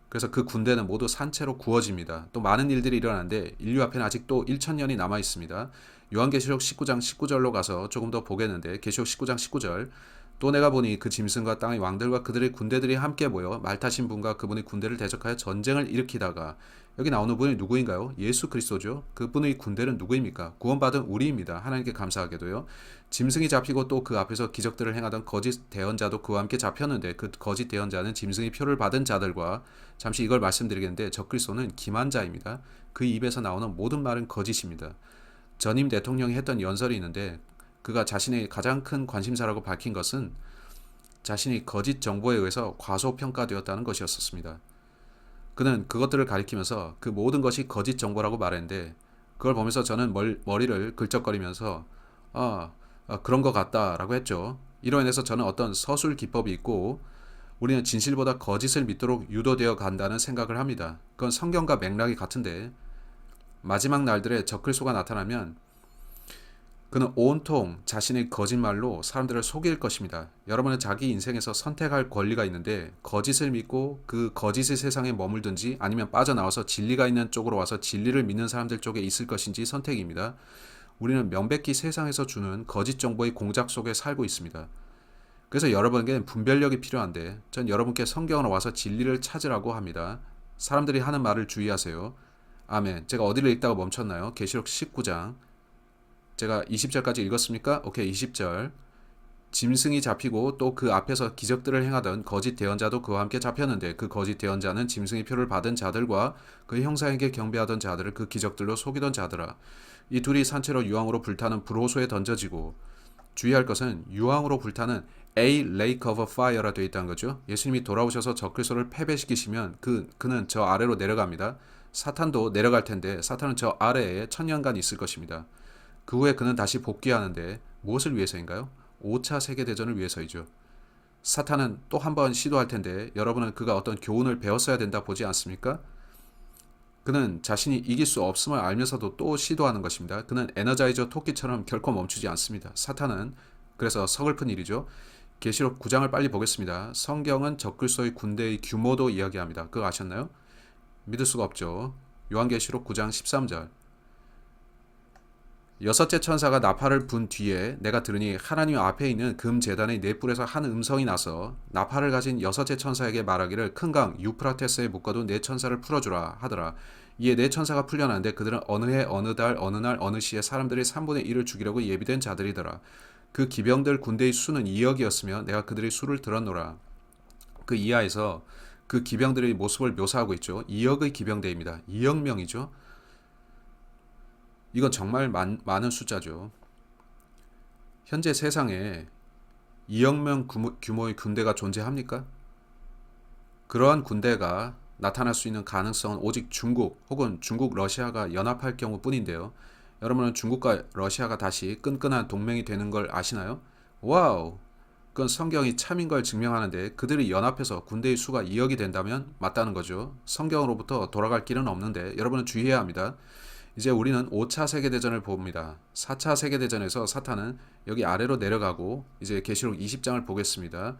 그래서 그 군대는 모두 산채로 구워집니다. 또 많은 일들이 일어나는데 인류 앞에는 아직도 1000년이 남아 있습니다. 요한계시록 19장 19절로 가서 조금 더 보겠는데 계시록 19장 19절. 또 내가 보니 그 짐승과 땅의 왕들과 그들의 군대들이 함께 모여 말 타신 분과 그분의 군대를 대적하여 전쟁을 일으키다가. 여기 나오는 분이 누구인가요? 예수 그리스도죠. 그분의 군대는 누구입니까? 구원받은 우리입니다. 하나님께 감사하게도요. 짐승이 잡히고 또 그 앞에서 기적들을 행하던 거짓 대언자도 그와 함께 잡혔는데 그 거짓 대언자는 짐승의 표를 받은 자들과. 잠시 이걸 말씀드리겠는데 적그리스도는 기만자입니다. 그 입에서 나오는 모든 말은 거짓입니다. 전임 대통령이 했던 연설이 있는데 그가 자신의 가장 큰 관심사라고 밝힌 것은 자신이 거짓 정보에 의해서 과소평가되었다는 것이었습니다. 그는 그것들을 가리키면서 그 모든 것이 거짓 정보라고 말했는데 그걸 보면서 저는 머리를 긁적거리면서 그런 것 같다라고 했죠. 이로 인해서 저는 어떤 서술 기법이 있고 우리는 진실보다 거짓을 믿도록 유도되어 간다는 생각을 합니다. 그건 성경과 맥락이 같은데 마지막 날들에 적그리스도가 나타나면 그는 온통 자신의 거짓말로 사람들을 속일 것입니다. 여러분은 자기 인생에서 선택할 권리가 있는데 거짓을 믿고 그 거짓의 세상에 머물든지 아니면 빠져나와서 진리가 있는 쪽으로 와서 진리를 믿는 사람들 쪽에 있을 것인지 선택입니다. 우리는 명백히 세상에서 주는 거짓 정보의 공작 속에 살고 있습니다. 그래서 여러분에게는 분별력이 필요한데 전 여러분께 성경으로 와서 진리를 찾으라고 합니다. 사람들이 하는 말을 주의하세요. 아멘. 제가 어디를 읽다가 멈췄나요? 계시록 19장. 제가 20절까지 읽었습니까? 오케이, 20절. 짐승이 잡히고 또 그 앞에서 기적들을 행하던 거짓 대언자도 그와 함께 잡혔는데 그 거짓 대언자는 짐승의 표를 받은 자들과 그 형상에게 경배하던 자들을 그 기적들로 속이던 자들아. 이 둘이 산채로 유황으로 불타는 불호소에 던져지고. 주의할 것은 유황으로 불타는 A lake of fire라 되어 있다는 거죠. 예수님이 돌아오셔서 적그리스도를 패배시키시면 그는 저 아래로 내려갑니다. 사탄도 내려갈 텐데 사탄은 저 아래에 1000년간 있을 것입니다. 그 후에 그는 다시 복귀하는데 무엇을 위해서인가요? 5차 세계대전을 위해서이죠. 사탄은 또 한 번 시도할 텐데 여러분은 그가 어떤 교훈을 배웠어야 된다 보지 않습니까? 그는 자신이 이길 수 없음을 알면서도 또 시도하는 것입니다. 그는 에너자이저 토끼처럼 결코 멈추지 않습니다. 사탄은. 그래서 서글픈 일이죠. 계시록 9장을 빨리 보겠습니다. 성경은 적그리스도의 군대의 규모도 이야기합니다. 그거 아셨나요? 믿을 수가 없죠. 요한계시록 9장 13절. 여섯째 천사가 나팔을 분 뒤에 내가 들으니 하나님 앞에 있는 금 제단의 네 뿔에서 한 음성이 나서 나팔을 가진 여섯째 천사에게 말하기를 큰 강 유프라테스에 묶어둔 네 천사를 풀어주라 하더라. 이에 네 천사가 풀려나는데 그들은 어느 해 어느 달 어느 날 어느 시에 사람들의 3분의 1을 죽이려고 예비된 자들이더라. 그 기병들 군대의 수는 2억이었으며 내가 그들의 수를 들었노라. 그 이하에서 그 기병들의 모습을 묘사하고 있죠. 2억의 기병대입니다. 2억 명이죠. 이건 정말 많은 숫자죠. 현재 세상에 2억 명 규모의 군대가 존재합니까? 그러한 군대가 나타날 수 있는 가능성은 오직 중국 혹은 중국 러시아가 연합할 경우뿐인데요. 여러분은 중국과 러시아가 다시 끈끈한 동맹이 되는 걸 아시나요? 와우! 그건 성경이 참인 걸 증명하는데 그들이 연합해서 군대의 수가 2억이 된다면 맞다는 거죠. 성경으로부터 돌아갈 길은 없는데 여러분은 주의해야 합니다. 이제 우리는 5차 세계대전을 봅니다. 4차 세계대전에서 사탄은 여기 아래로 내려가고 이제 계시록 20장을 보겠습니다.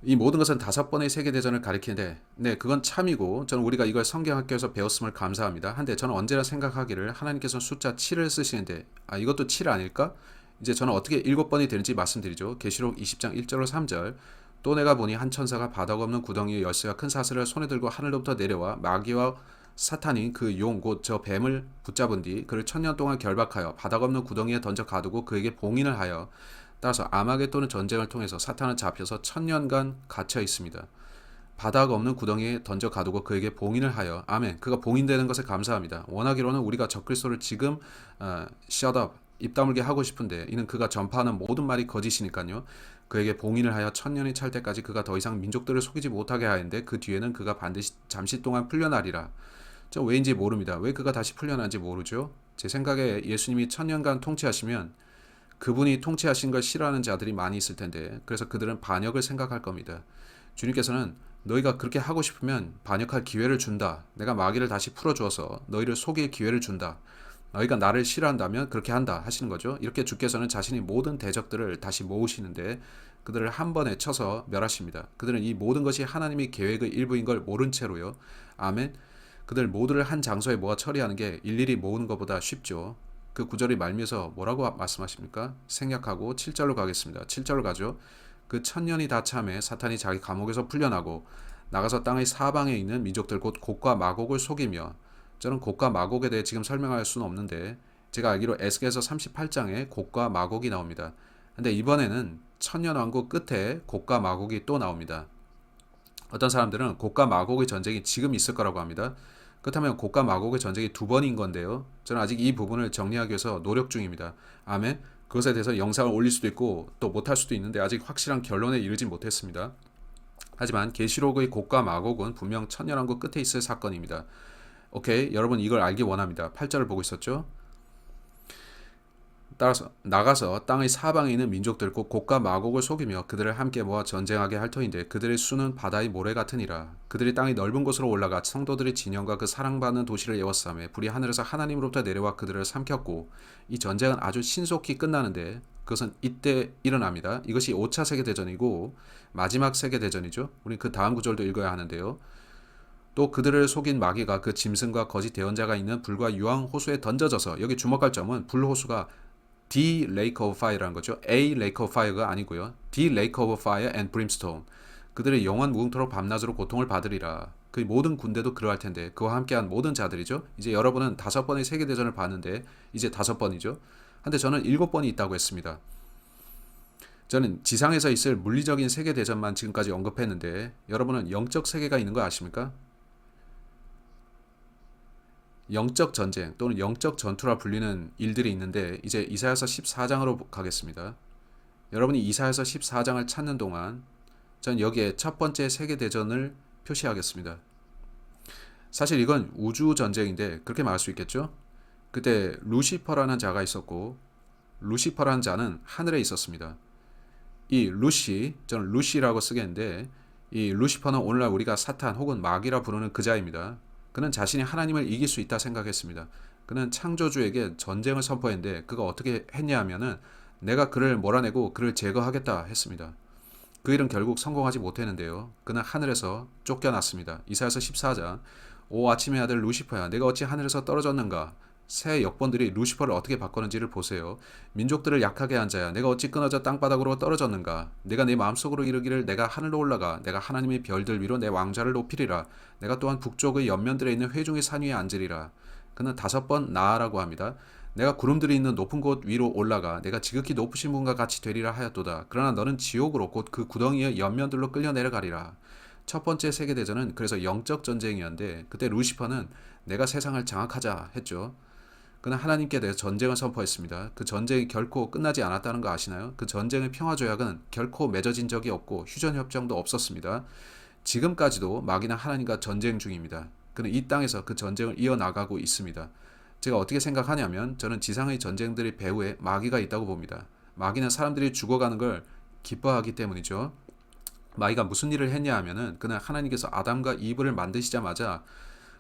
이 모든 것은 5번의 세계대전을 가리키는데 그건 참이고 저는 우리가 이걸 성경학교에서 배웠음을 감사합니다. 한데 저는 언제나 생각하기를 하나님께서는 숫자 7을 쓰시는데 이것도 7 아닐까? 이제 저는 어떻게 7번이 되는지 말씀드리죠. 계시록 20장 1절로 3절. 또 내가 보니 한 천사가 바닥 없는 구덩이의 열쇠와 큰 사슬을 손에 들고 하늘로부터 내려와 마귀와 사탄이 그 용 곧 저 뱀을 붙잡은 뒤 그를 천년 동안 결박하여 바닥 없는 구덩이에 던져 가두고 그에게 봉인을 하여, 따라서 아마겟돈의 전쟁을 통해서 사탄은 잡혀서 천년간 갇혀 있습니다. 바닥 없는 구덩이에 던져 가두고 그에게 봉인을 하여, 아멘. 그가 봉인되는 것에 감사합니다. 원하기로는 우리가 적그리스도를 지금 shut up, 입 다물게 하고 싶은데 이는 그가 전파하는 모든 말이 거짓이니까요. 그에게 봉인을 하여 천년이 찰 때까지 그가 더 이상 민족들을 속이지 못하게 하였는데 그 뒤에는 그가 반드시 잠시 동안 풀려나리라. 저 왜인지 모릅니다. 왜 그가 다시 풀려난지 모르죠. 제 생각에 예수님이 천년간 통치하시면 그분이 통치하신 걸 싫어하는 자들이 많이 있을 텐데, 그래서 그들은 반역을 생각할 겁니다. 주님께서는 너희가 그렇게 하고 싶으면 반역할 기회를 준다. 내가 마귀를 다시 풀어주어서 너희를 속일 기회를 준다. 너희가 나를 싫어한다면 그렇게 한다 하시는 거죠. 이렇게 주께서는 자신이 모든 대적들을 다시 모으시는데 그들을 한 번에 쳐서 멸하십니다. 그들은 이 모든 것이 하나님의 계획의 일부인 걸 모른 채로요. 아멘. 그들 모두를 한 장소에 모아 처리하는 게 일일이 모으는 것보다 쉽죠. 그 구절이 말미에서 뭐라고 말씀하십니까? 생략하고 7절로 가겠습니다. 7절로 가죠. 그 천년이 다 참에 사탄이 자기 감옥에서 풀려나고 나가서 땅의 사방에 있는 민족들 곧 곡과 마곡을 속이며, 저는 곡과 마곡에 대해 지금 설명할 수는 없는데 제가 알기로 에스겔서 38장에 곡과 마곡이 나옵니다. 근데 이번에는 천년왕국 끝에 곡과 마곡이 또 나옵니다. 어떤 사람들은 곡과 마곡의 전쟁이 지금 있을 거라고 합니다. 그렇다면 곡과 마곡의 전쟁이 두 번인 건데요. 저는 아직 이 부분을 정리하기 위해서 노력 중입니다. 아멘. 그것에 대해서 영상을 올릴 수도 있고 또 못할 수도 있는데 아직 확실한 결론에 이르지 못했습니다. 하지만 계시록의 곡과 마곡은 분명 천년왕국 끝에 있을 사건입니다. 오케이, 여러분 이걸 알기 원합니다. 8절을 보고 있었죠? 따라서 나가서 땅의 사방에 있는 민족들 곧 곡과 마곡을 속이며 그들을 함께 모아 전쟁하게 할 터인데 그들의 수는 바다의 모래 같으니라. 그들이 땅의 넓은 곳으로 올라가 성도들의 진영과 그 사랑받는 도시를 에워싸매 불이 하늘에서 하나님으로부터 내려와 그들을 삼켰고, 이 전쟁은 아주 신속히 끝나는데 그것은 이때 일어납니다. 이것이 5차 세계대전이고 마지막 세계대전이죠. 우리 그 다음 구절도 읽어야 하는데요. 또 그들을 속인 마귀가 그 짐승과 거짓 대언자가 있는 불과 유황 호수에 던져져서, 여기 주목할 점은 불 호수가 The Lake of Fire라는 거죠. A Lake of Fire가 아니고요. The Lake of Fire and Brimstone. 그들의 영원 무궁토록 밤낮으로 고통을 받으리라. 그 모든 군대도 그러할 텐데 그와 함께한 모든 자들이죠. 이제 여러분은 5번의 세계대전을 봤는데 이제 5번이죠. 근데 저는 7번이 있다고 했습니다. 저는 지상에서 있을 물리적인 세계대전만 지금까지 언급했는데 여러분은 영적 세계가 있는 거 아십니까? 영적 전쟁 또는 영적 전투라 불리는 일들이 있는데 이제 이사야서 14장으로 가겠습니다. 여러분이 이사야서 14장을 찾는 동안 전 여기에 첫 번째 세계대전을 표시하겠습니다. 사실 이건 우주 전쟁인데 그렇게 말할 수 있겠죠? 그때 루시퍼라는 자가 있었고 루시퍼라는 자는 하늘에 있었습니다. 이 루시, 저는 루시라고 쓰겠는데 이 루시퍼는 오늘날 우리가 사탄 혹은 마귀라 부르는 그 자입니다. 그는 자신이 하나님을 이길 수 있다 생각했습니다. 그는 창조주에게 전쟁을 선포했는데 그가 어떻게 했냐 하면은 내가 그를 몰아내고 그를 제거하겠다 했습니다. 그 일은 결국 성공하지 못했는데요. 그는 하늘에서 쫓겨났습니다. 이사야서 14장 오 아침의 아들 루시퍼야 내가 어찌 하늘에서 떨어졌는가. 새 역번들이 루시퍼를 어떻게 바꾸는지를 보세요. 민족들을 약하게 한 자야 내가 어찌 끊어져 땅바닥으로 떨어졌는가. 내가 내 마음속으로 이르기를 내가 하늘로 올라가 내가 하나님의 별들 위로 내 왕좌를 높이리라. 내가 또한 북쪽의 옆면들에 있는 회중의 산 위에 앉으리라. 그는 5번 나아라고 합니다. 내가 구름들이 있는 높은 곳 위로 올라가 내가 지극히 높으신 분과 같이 되리라 하였도다. 그러나 너는 지옥으로 곧 그 구덩이의 옆면들로 끌려 내려가리라. 첫 번째 세계대전은 그래서 영적 전쟁이었는데 그때 루시퍼는 내가 세상을 장악하자 했죠. 그는 하나님께 대해 전쟁을 선포했습니다. 그 전쟁이 결코 끝나지 않았다는 거 아시나요? 그 전쟁의 평화조약은 결코 맺어진 적이 없고 휴전협정도 없었습니다. 지금까지도 마귀는 하나님과 전쟁 중입니다. 그는 이 땅에서 그 전쟁을 이어나가고 있습니다. 제가 어떻게 생각하냐면 저는 지상의 전쟁들의 배후에 마귀가 있다고 봅니다. 마귀는 사람들이 죽어가는 걸 기뻐하기 때문이죠. 마귀가 무슨 일을 했냐 하면은 그는 하나님께서 아담과 이브를 만드시자마자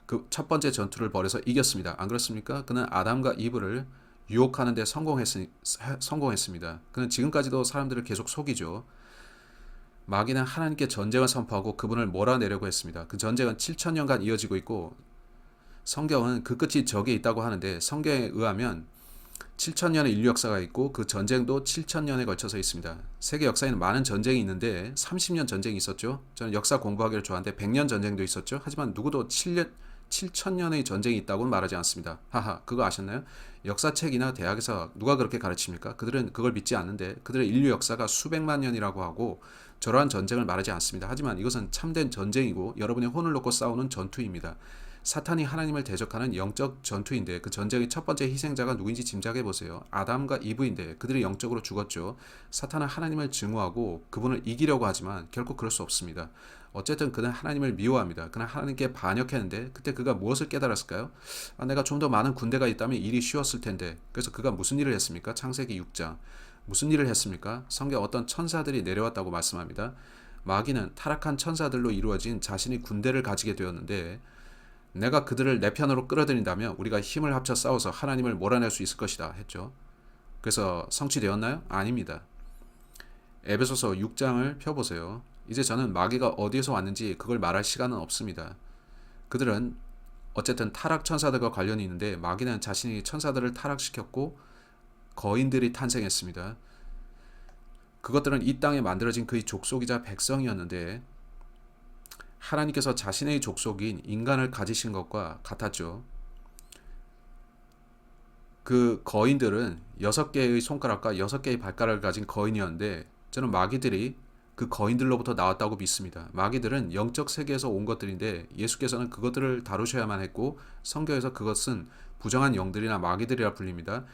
그 첫 번째 전투를 벌여서 이겼습니다. 안 그렇습니까? 그는 아담과 이브를 유혹하는 데 성공했습니다. 그는 지금까지도 사람들을 계속 속이죠. 마귀는 하나님께 전쟁을 선포하고 그분을 몰아내려고 했습니다. 그 전쟁은 7천년간 이어지고 있고 성경은 그 끝이 저기에 있다고 하는데 성경에 의하면 7천년의 인류 역사가 있고 그 전쟁도 7천년에 걸쳐서 있습니다. 세계 역사에는 많은 전쟁이 있는데 30년 전쟁이 있었죠. 저는 역사 공부하기를 좋아하는데 100년 전쟁도 있었죠. 하지만 누구도 7천년의 전쟁이 있다고는 말하지 않습니다. 하하, 그거 아셨나요? 역사책이나 대학에서 누가 그렇게 가르칩니까? 그들은 그걸 믿지 않는데 그들의 인류 역사가 수백만 년이라고 하고 저러한 전쟁을 말하지 않습니다. 하지만 이것은 참된 전쟁이고 여러분의 혼을 놓고 싸우는 전투입니다. 사탄이 하나님을 대적하는 영적 전투인데 그 전쟁의 첫 번째 희생자가 누구인지 짐작해 보세요. 아담과 이브인데 그들이 영적으로 죽었죠. 사탄은 하나님을 증오하고 그분을 이기려고 하지만 결코 그럴 수 없습니다. 어쨌든 그는 하나님을 미워합니다. 그는 하나님께 반역했는데 그때 그가 무엇을 깨달았을까요? 내가 좀 더 많은 군대가 있다면 일이 쉬웠을 텐데. 그래서 그가 무슨 일을 했습니까? 창세기 6장. 무슨 일을 했습니까? 성경 어떤 천사들이 내려왔다고 말씀합니다. 마귀는 타락한 천사들로 이루어진 자신의 군대를 가지게 되었는데 내가 그들을 내 편으로 끌어들인다면 우리가 힘을 합쳐 싸워서 하나님을 몰아낼 수 있을 것이다 했죠. 그래서 성취되었나요? 아닙니다. 에베소서 6장을 펴보세요. 이제 저는 마귀가 어디에서 왔는지 그걸 말할 시간은 없습니다. 그들은 어쨌든 타락 천사들과 관련이 있는데 마귀는 자신이 천사들을 타락시켰고 거인들이 탄생했습니다. 그것들은 이 땅에 만들어진 그의 족속이자 백성이었는데 하나님께서 자신의 족속인 인간을 가지신 것과 같았죠. 그 거인들은 6개의 손가락과 6개의 발가락을 가진 거인이었는데 저는 마귀들이 그 거인들로부터 나왔다고 믿습니다. 마귀들은 영적 세계에서 온 것들인데 예수께서는 그것들을 다루셔야만 했고 성경에서 그것은 부정한 영들이나 마귀들이라 불립니다.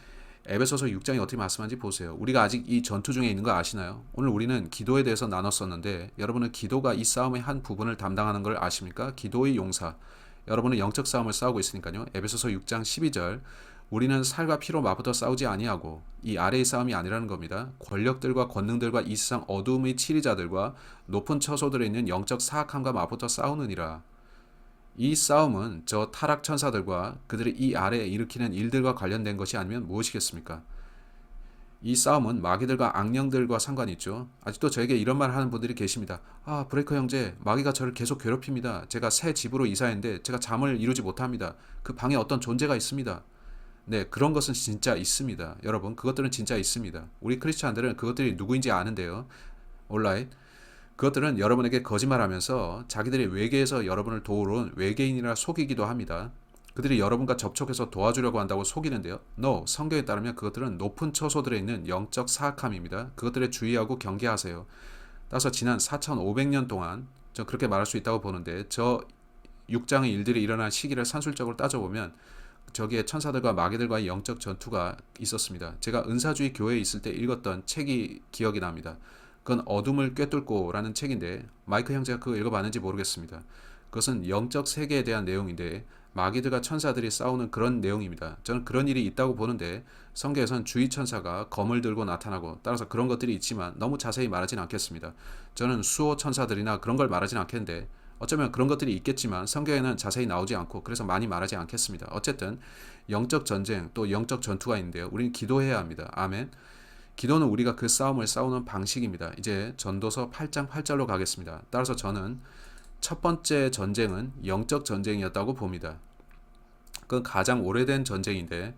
에베소서 6장이 어떻게 말씀하는지 보세요. 우리가 아직 이 전투 중에 있는 거 아시나요? 오늘 우리는 기도에 대해서 나눴었는데 여러분은 기도가 이 싸움의 한 부분을 담당하는 걸 아십니까? 기도의 용사. 여러분은 영적 싸움을 싸우고 있으니까요. 에베소서 6장 12절 우리는 살과 피로 맞붙어 싸우지 아니하고 이 아래의 싸움이 아니라는 겁니다. 권력들과 권능들과 이 세상 어두움의 치리자들과 높은 처소들에 있는 영적 사악함과 맞붙어 싸우느니라. 이 싸움은 저 타락 천사들과 그들이 이 아래에 일으키는 일들과 관련된 것이 아니면 무엇이겠습니까? 이 싸움은 마귀들과 악령들과 상관이 있죠. 아직도 저에게 이런 말 하는 분들이 계십니다. 브레이커 형제, 마귀가 저를 계속 괴롭힙니다. 제가 새 집으로 이사했는데 제가 잠을 이루지 못합니다. 그 방에 어떤 존재가 있습니다. 네, 그런 것은 진짜 있습니다. 여러분, 그것들은 진짜 있습니다. 우리 크리스찬들은 그것들이 누구인지 아는데요. 온라인. 그것들은 여러분에게 거짓말하면서 자기들이 외계에서 여러분을 도우러 온 외계인이라 속이기도 합니다. 그들이 여러분과 접촉해서 도와주려고 한다고 속이는데요. No, 성경에 따르면 그것들은 높은 처소들에 있는 영적 사악함입니다. 그것들에 주의하고 경계하세요. 따라서 지난 4,500년 동안 저 그렇게 말할 수 있다고 보는데 저 6장의 일들이 일어난 시기를 산술적으로 따져보면 저기에 천사들과 마귀들과의 영적 전투가 있었습니다. 제가 은사주의 교회에 있을 때 읽었던 책이 기억이 납니다. 그건 어둠을 꿰뚫고 라는 책인데 마이크 형제가 그거 읽어봤는지 모르겠습니다. 그것은 영적 세계에 대한 내용인데 마귀들과 천사들이 싸우는 그런 내용입니다. 저는 그런 일이 있다고 보는데 성경에선 주의 천사가 검을 들고 나타나고 따라서 그런 것들이 있지만 너무 자세히 말하진 않겠습니다. 저는 수호 천사들이나 그런 걸 말하진 않겠는데 어쩌면 그런 것들이 있겠지만 성경에는 자세히 나오지 않고 그래서 많이 말하지 않겠습니다. 어쨌든 영적 전쟁 또 영적 전투가 있는데요. 우리는 기도해야 합니다. 아멘. 기도는 우리가 그 싸움을 싸우는 방식입니다. 이제 전도서 8장 8절로 가겠습니다. 따라서 저는 첫 번째 전쟁은 영적 전쟁이었다고 봅니다. 그건 가장 오래된 전쟁인데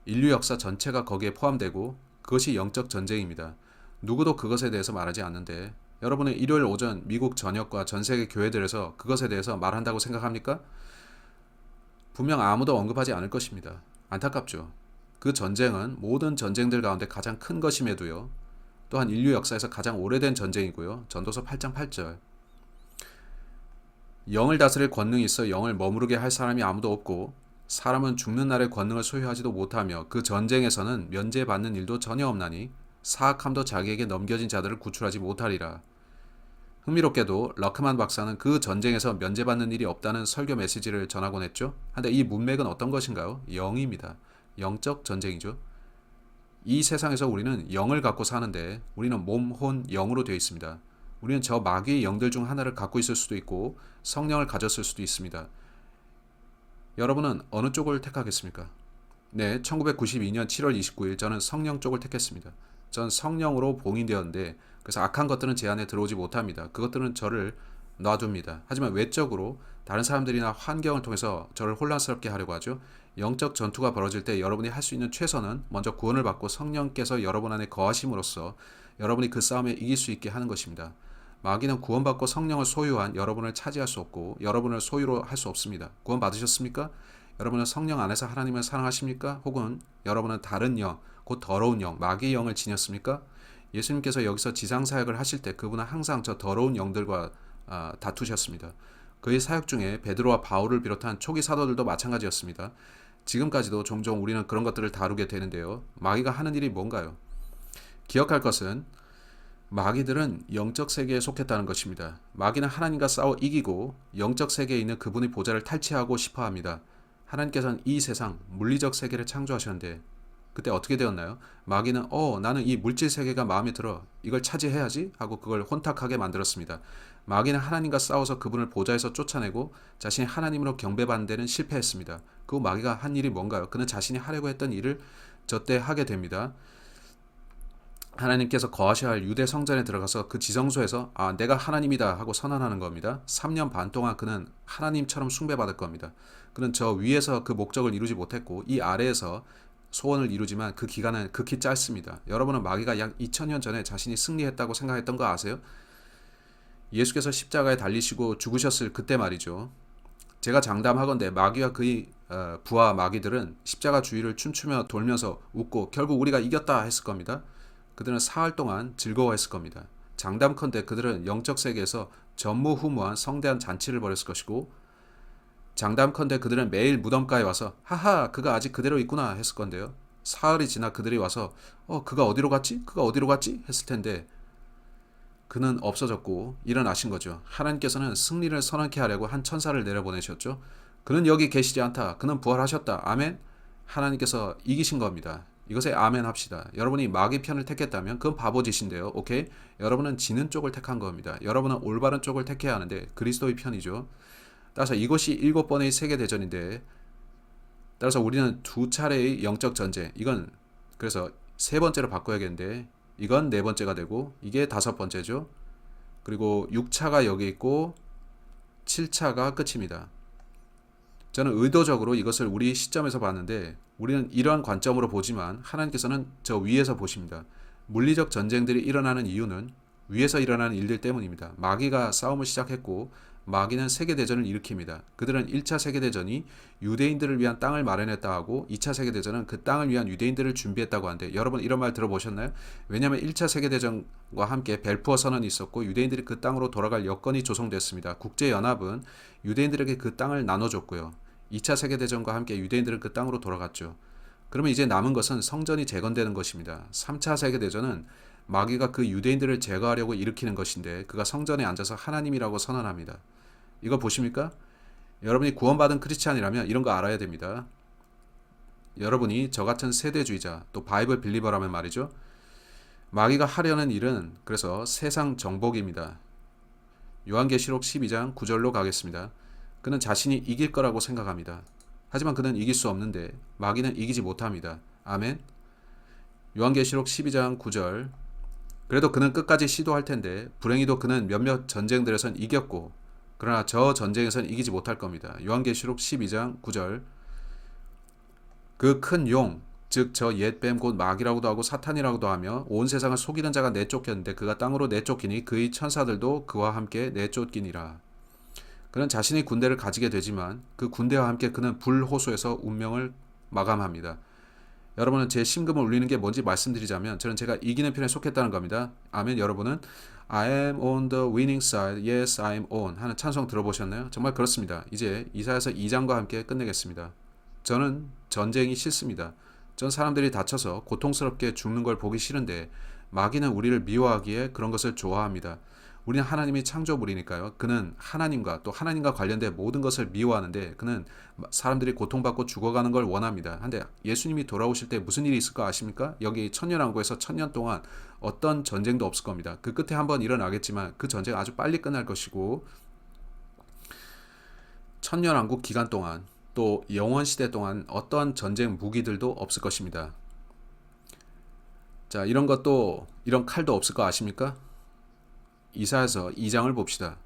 인류 역사 전체가 거기에 포함되고 그것이 영적 전쟁입니다. 누구도 그것에 대해서 말하지 않는데 여러분은 일요일 오전 미국 전역과 전 세계 교회들에서 그것에 대해서 말한다고 생각합니까? 분명 아무도 언급하지 않을 것입니다. 안타깝죠. 그 전쟁은 모든 전쟁들 가운데 가장 큰 것임에도요. 또한 인류 역사에서 가장 오래된 전쟁이고요. 전도서 8장 8절. 영을 다스릴 권능이 있어 영을 머무르게 할 사람이 아무도 없고 사람은 죽는 날의 권능을 소유하지도 못하며 그 전쟁에서는 면제받는 일도 전혀 없나니 사악함도 자기에게 넘겨진 자들을 구출하지 못하리라. 흥미롭게도 러크만 박사는 그 전쟁에서 면제받는 일이 없다는 설교 메시지를 전하곤 했죠. 한데 이 문맥은 어떤 것인가요? 영입니다. 영적 전쟁이죠. 이 세상에서 우리는 영을 갖고 사는데 우리는 몸, 혼, 영으로 되어 있습니다. 우리는 저 마귀의 영들 중 하나를 갖고 있을 수도 있고 성령을 가졌을 수도 있습니다. 여러분은 어느 쪽을 택하겠습니까? 네, 1992년 7월 29일 저는 성령 쪽을 택했습니다. 전 성령으로 봉인되었는데 그래서 악한 것들은 제 안에 들어오지 못합니다. 그것들은 저를 놔둡니다. 하지만 외적으로 다른 사람들이나 환경을 통해서 저를 혼란스럽게 하려고 하죠. 영적 전투가 벌어질 때 여러분이 할 수 있는 최선은 먼저 구원을 받고 성령께서 여러분 안에 거하심으로써 여러분이 그 싸움에 이길 수 있게 하는 것입니다. 마귀는 구원받고 성령을 소유한 여러분을 차지할 수 없고 여러분을 소유로 할 수 없습니다. 구원 받으셨습니까? 여러분은 성령 안에서 하나님을 사랑하십니까? 혹은 여러분은 다른 영, 곧 더러운 영, 마귀의 영을 지녔습니까? 예수님께서 여기서 지상사역을 하실 때 그분은 항상 저 더러운 영들과 다투셨습니다. 그의 사역 중에 베드로와 바울을 비롯한 초기 사도들도 마찬가지였습니다. 지금까지도 종종 우리는 그런 것들을 다루게 되는데요. 마귀가 하는 일이 뭔가요? 기억할 것은 마귀들은 영적 세계에 속했다는 것입니다. 마귀는 하나님과 싸워 이기고 영적 세계에 있는 그분의 보좌를 탈취하고 싶어 합니다. 하나님께서는 이 세상 물리적 세계를 창조하셨는데 그때 어떻게 되었나요? 마귀는 나는 이 물질 세계가 마음에 들어 이걸 차지해야지 하고 그걸 혼탁하게 만들었습니다. 마귀는 하나님과 싸워서 그분을 보좌에서 쫓아내고 자신이 하나님으로 경배받는 데는 실패했습니다. 그 마귀가 한 일이 뭔가요? 그는 자신이 하려고 했던 일을 저때 하게 됩니다. 하나님께서 거하셔야 할 유대 성전에 들어가서 그 지성소에서 내가 하나님이다 하고 선언하는 겁니다. 3년 반 동안 그는 하나님처럼 숭배받을 겁니다. 그는 저 위에서 그 목적을 이루지 못했고 이 아래에서 소원을 이루지만 그 기간은 극히 짧습니다. 여러분은 마귀가 약 2000년 전에 자신이 승리했다고 생각했던 거 아세요? 예수께서 십자가에 달리시고 죽으셨을 그때 말이죠. 제가 장담하건대 마귀와 그의 부하 마귀들은 십자가 주위를 춤추며 돌면서 웃고 결국 우리가 이겼다 했을 겁니다. 그들은 사흘 동안 즐거워했을 겁니다. 장담컨대 그들은 영적 세계에서 전무후무한 성대한 잔치를 벌였을 것이고 장담컨대 그들은 매일 무덤가에 와서 하하 그가 아직 그대로 있구나 했을 건데요. 사흘이 지나 그들이 와서 그가 어디로 갔지? 그가 어디로 갔지? 했을 텐데 그는 없어졌고 일어나신 거죠. 하나님께서는 승리를 선언케 하려고 한 천사를 내려보내셨죠. 그는 여기 계시지 않다. 그는 부활하셨다. 아멘. 하나님께서 이기신 겁니다. 이것에 아멘 합시다. 여러분이 마귀 편을 택했다면 그건 바보짓인데요. 오케이? 여러분은 지는 쪽을 택한 겁니다. 여러분은 올바른 쪽을 택해야 하는데 그리스도의 편이죠. 따라서 이것이 7번의 세계대전인데 따라서 우리는 2차례의 영적 전쟁 이건 그래서 3번째로 바꿔야겠는데 이건 4번째가 되고 이게 5번째죠. 그리고 6차가 여기 있고 7차가 끝입니다. 저는 의도적으로 이것을 우리 시점에서 봤는데 우리는 이러한 관점으로 보지만 하나님께서는 저 위에서 보십니다. 물리적 전쟁들이 일어나는 이유는 위에서 일어나는 일들 때문입니다. 마귀가 싸움을 시작했고 마귀는 세계대전을 일으킵니다. 그들은 1차 세계대전이 유대인들을 위한 땅을 마련했다 하고 2차 세계대전은 그 땅을 위한 유대인들을 준비했다고 하는데 여러분 이런 말 들어보셨나요? 왜냐하면 1차 세계대전과 함께 벨푸어 선언이 있었고 유대인들이 그 땅으로 돌아갈 여건이 조성됐습니다. 국제연합은 유대인들에게 그 땅을 나눠줬고요. 2차 세계대전과 함께 유대인들은 그 땅으로 돌아갔죠. 그러면 이제 남은 것은 성전이 재건되는 것입니다. 3차 세계대전은 마귀가 그 유대인들을 제거하려고 일으키는 것인데 그가 성전에 앉아서 하나님이라고 선언합니다. 이거 보십니까? 여러분이 구원받은 크리스찬이라면 이런 거 알아야 됩니다. 여러분이 저 같은 세대주의자 또 바이블 빌리버라면 말이죠. 마귀가 하려는 일은 그래서 세상 정복입니다. 요한계시록 12장 9절로 가겠습니다. 그는 자신이 이길 거라고 생각합니다. 하지만 그는 이길 수 없는데 마귀는 이기지 못합니다. 아멘. 요한계시록 12장 9절 그래도 그는 끝까지 시도할 텐데 불행히도 그는 몇몇 전쟁들에선 이겼고 그러나 저 전쟁에선 이기지 못할 겁니다. 요한계시록 12장 9절 그 큰 용 즉 저 옛뱀 곧 마귀라고도 하고 사탄이라고도 하며 온 세상을 속이는 자가 내쫓겼는데 그가 땅으로 내쫓기니 그의 천사들도 그와 함께 내쫓기니라. 그는 자신의 군대를 가지게 되지만 그 군대와 함께 그는 불호소에서 운명을 마감합니다. 여러분은 제 심금을 울리는 게 뭔지 말씀드리자면 저는 제가 이기는 편에 속했다는 겁니다. 아멘. 여러분은 I am on the winning side. Yes, I am on 하는 찬송 들어보셨나요? 정말 그렇습니다. 이제 이사야서 2장과 함께 끝내겠습니다. 저는 전쟁이 싫습니다. 전 사람들이 다쳐서 고통스럽게 죽는 걸 보기 싫은데 마귀는 우리를 미워하기에 그런 것을 좋아합니다. 우리는 하나님이 창조물이니까요. 그는 하나님과 또 하나님과 관련된 모든 것을 미워하는데 그는 사람들이 고통받고 죽어가는 걸 원합니다. 근데 예수님이 돌아오실 때 무슨 일이 있을 거 아십니까? 여기 천년왕국에서 1000년 동안 어떤 전쟁도 없을 겁니다. 그 끝에 한번 일어나겠지만 그 전쟁 아주 빨리 끝날 것이고 천년왕국 기간 동안 또 영원시대 동안 어떠한 전쟁 무기들도 없을 것입니다. 자, 이런 것도 이런 칼도 없을 거 아십니까? 이사야서 2장을 봅시다.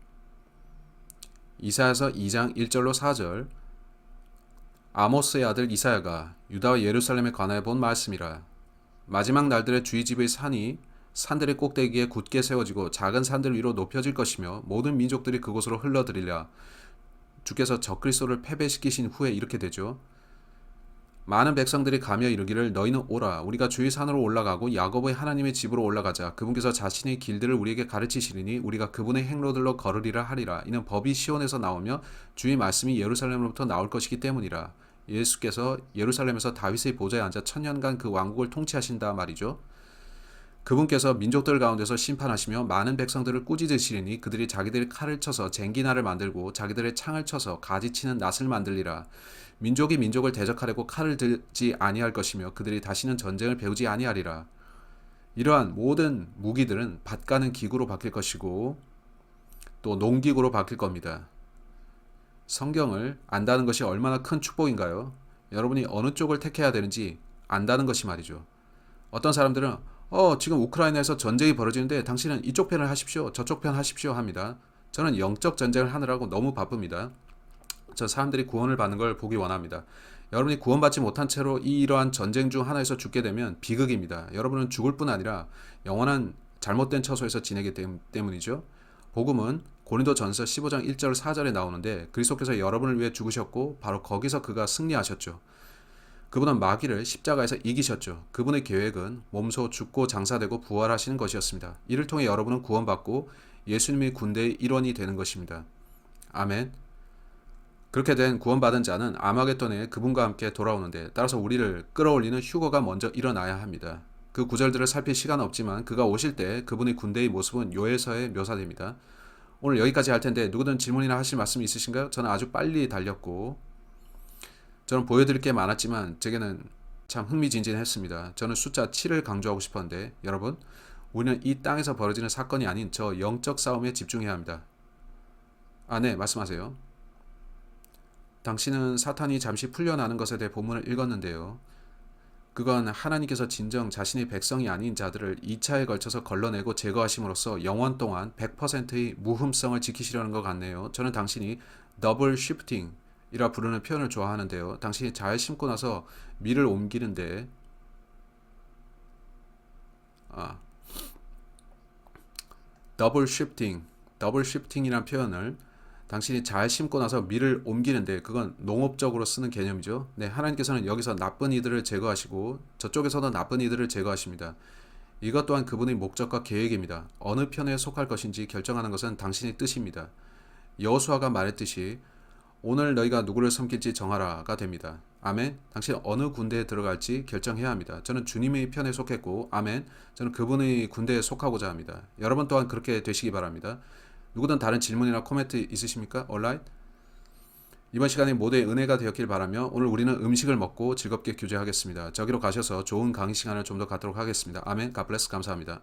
이사야서 2장 1절로 4절 아모스의 아들 이사야가 유다와 예루살렘에 관하여 본 말씀이라. 마지막 날들의 주의 집의 산이 산들의 꼭대기에 굳게 세워지고 작은 산들 위로 높여질 것이며 모든 민족들이 그곳으로 흘러들이랴. 주께서 적그리스도를 패배시키신 후에 이렇게 되죠. 많은 백성들이 가며 이르기를 너희는 오라 우리가 주의 산으로 올라가고 야곱의 하나님의 집으로 올라가자. 그분께서 자신의 길들을 우리에게 가르치시리니 우리가 그분의 행로들로 걸으리라 하리라. 이는 법이 시온에서 나오며 주의 말씀이 예루살렘으로부터 나올 것이기 때문이라. 예수께서 예루살렘에서 다윗의 보좌에 앉아 천년간 그 왕국을 통치하신다 말이죠. 그분께서 민족들 가운데서 심판하시며 많은 백성들을 꾸짖으시리니 그들이 자기들의 칼을 쳐서 쟁기날을 만들고 자기들의 창을 쳐서 가지치는 낫을 만들리라. 민족이 민족을 대적하려고 칼을 들지 아니할 것이며 그들이 다시는 전쟁을 배우지 아니하리라. 이러한 모든 무기들은 밭가는 기구로 바뀔 것이고 또 농기구로 바뀔 겁니다. 성경을 안다는 것이 얼마나 큰 축복인가요? 여러분이 어느 쪽을 택해야 되는지 안다는 것이 말이죠. 어떤 사람들은 지금 우크라이나에서 전쟁이 벌어지는데 당신은 이쪽 편을 하십시오. 저쪽 편 하십시오 합니다. 저는 영적 전쟁을 하느라고 너무 바쁩니다. 저 사람들이 구원을 받는 걸 보기 원합니다. 여러분이 구원받지 못한 채로 이러한 전쟁 중 하나에서 죽게 되면 비극입니다. 여러분은 죽을 뿐 아니라 영원한 잘못된 처소에서 지내기 때문이죠. 복음은 고린도전서 15장 1절 4절에 나오는데 그리스도께서 여러분을 위해 죽으셨고 바로 거기서 그가 승리하셨죠. 그분은 마귀를 십자가에서 이기셨죠. 그분의 계획은 몸소 죽고 장사되고 부활하시는 것이었습니다. 이를 통해 여러분은 구원받고 예수님의 군대의 일원이 되는 것입니다. 아멘. 그렇게 된 구원받은 자는 아마겟돈에 그분과 함께 돌아오는데 따라서 우리를 끌어올리는 휴거가 먼저 일어나야 합니다. 그 구절들을 살필 시간은 없지만 그가 오실 때 그분의 군대의 모습은 요에서에 묘사됩니다. 오늘 여기까지 할 텐데 누구든 질문이나 하실 말씀 있으신가요? 저는 아주 빨리 달렸고 저는 보여드릴 게 많았지만 제게는 참 흥미진진했습니다. 저는 숫자 7을 강조하고 싶었는데 여러분 우리는 이 땅에서 벌어지는 사건이 아닌 저 영적 싸움에 집중해야 합니다. 네, 말씀하세요. 당신은 사탄이 잠시 풀려나는 것에 대해 본문을 읽었는데요. 그건 하나님께서 진정 자신의 백성이 아닌 자들을 2차에 걸쳐서 걸러내고 제거하심으로써 영원 동안 100%의 무흠성을 지키시려는 것 같네요. 저는 당신이 더블 쉬프팅 이라 부르는 표현을 좋아하는데요. 당신이 잘 심고 나서 밀을 옮기는데 더블 쉬프팅이란 표현을 당신이 잘 심고 나서 밀을 옮기는데 그건 농업적으로 쓰는 개념이죠. 네, 하나님께서는 여기서 나쁜 이들을 제거하시고 저쪽에서도 나쁜 이들을 제거하십니다. 이것 또한 그분의 목적과 계획입니다. 어느 편에 속할 것인지 결정하는 것은 당신의 뜻입니다. 여호수아가 말했듯이 오늘 너희가 누구를 섬길지 정하라가 됩니다. 아멘. 당신 어느 군대에 들어갈지 결정해야 합니다. 저는 주님의 편에 속했고 아멘. 저는 그분의 군대에 속하고자 합니다. 여러분 또한 그렇게 되시기 바랍니다. 누구든 다른 질문이나 코멘트 있으십니까? 온라인? 이번 시간에 모두의 은혜가 되었길 바라며 오늘 우리는 음식을 먹고 즐겁게 교제하겠습니다. 저기로 가셔서 좋은 강의 시간을 좀 더 갖도록 하겠습니다. 아멘. 갓 블레스. 감사합니다.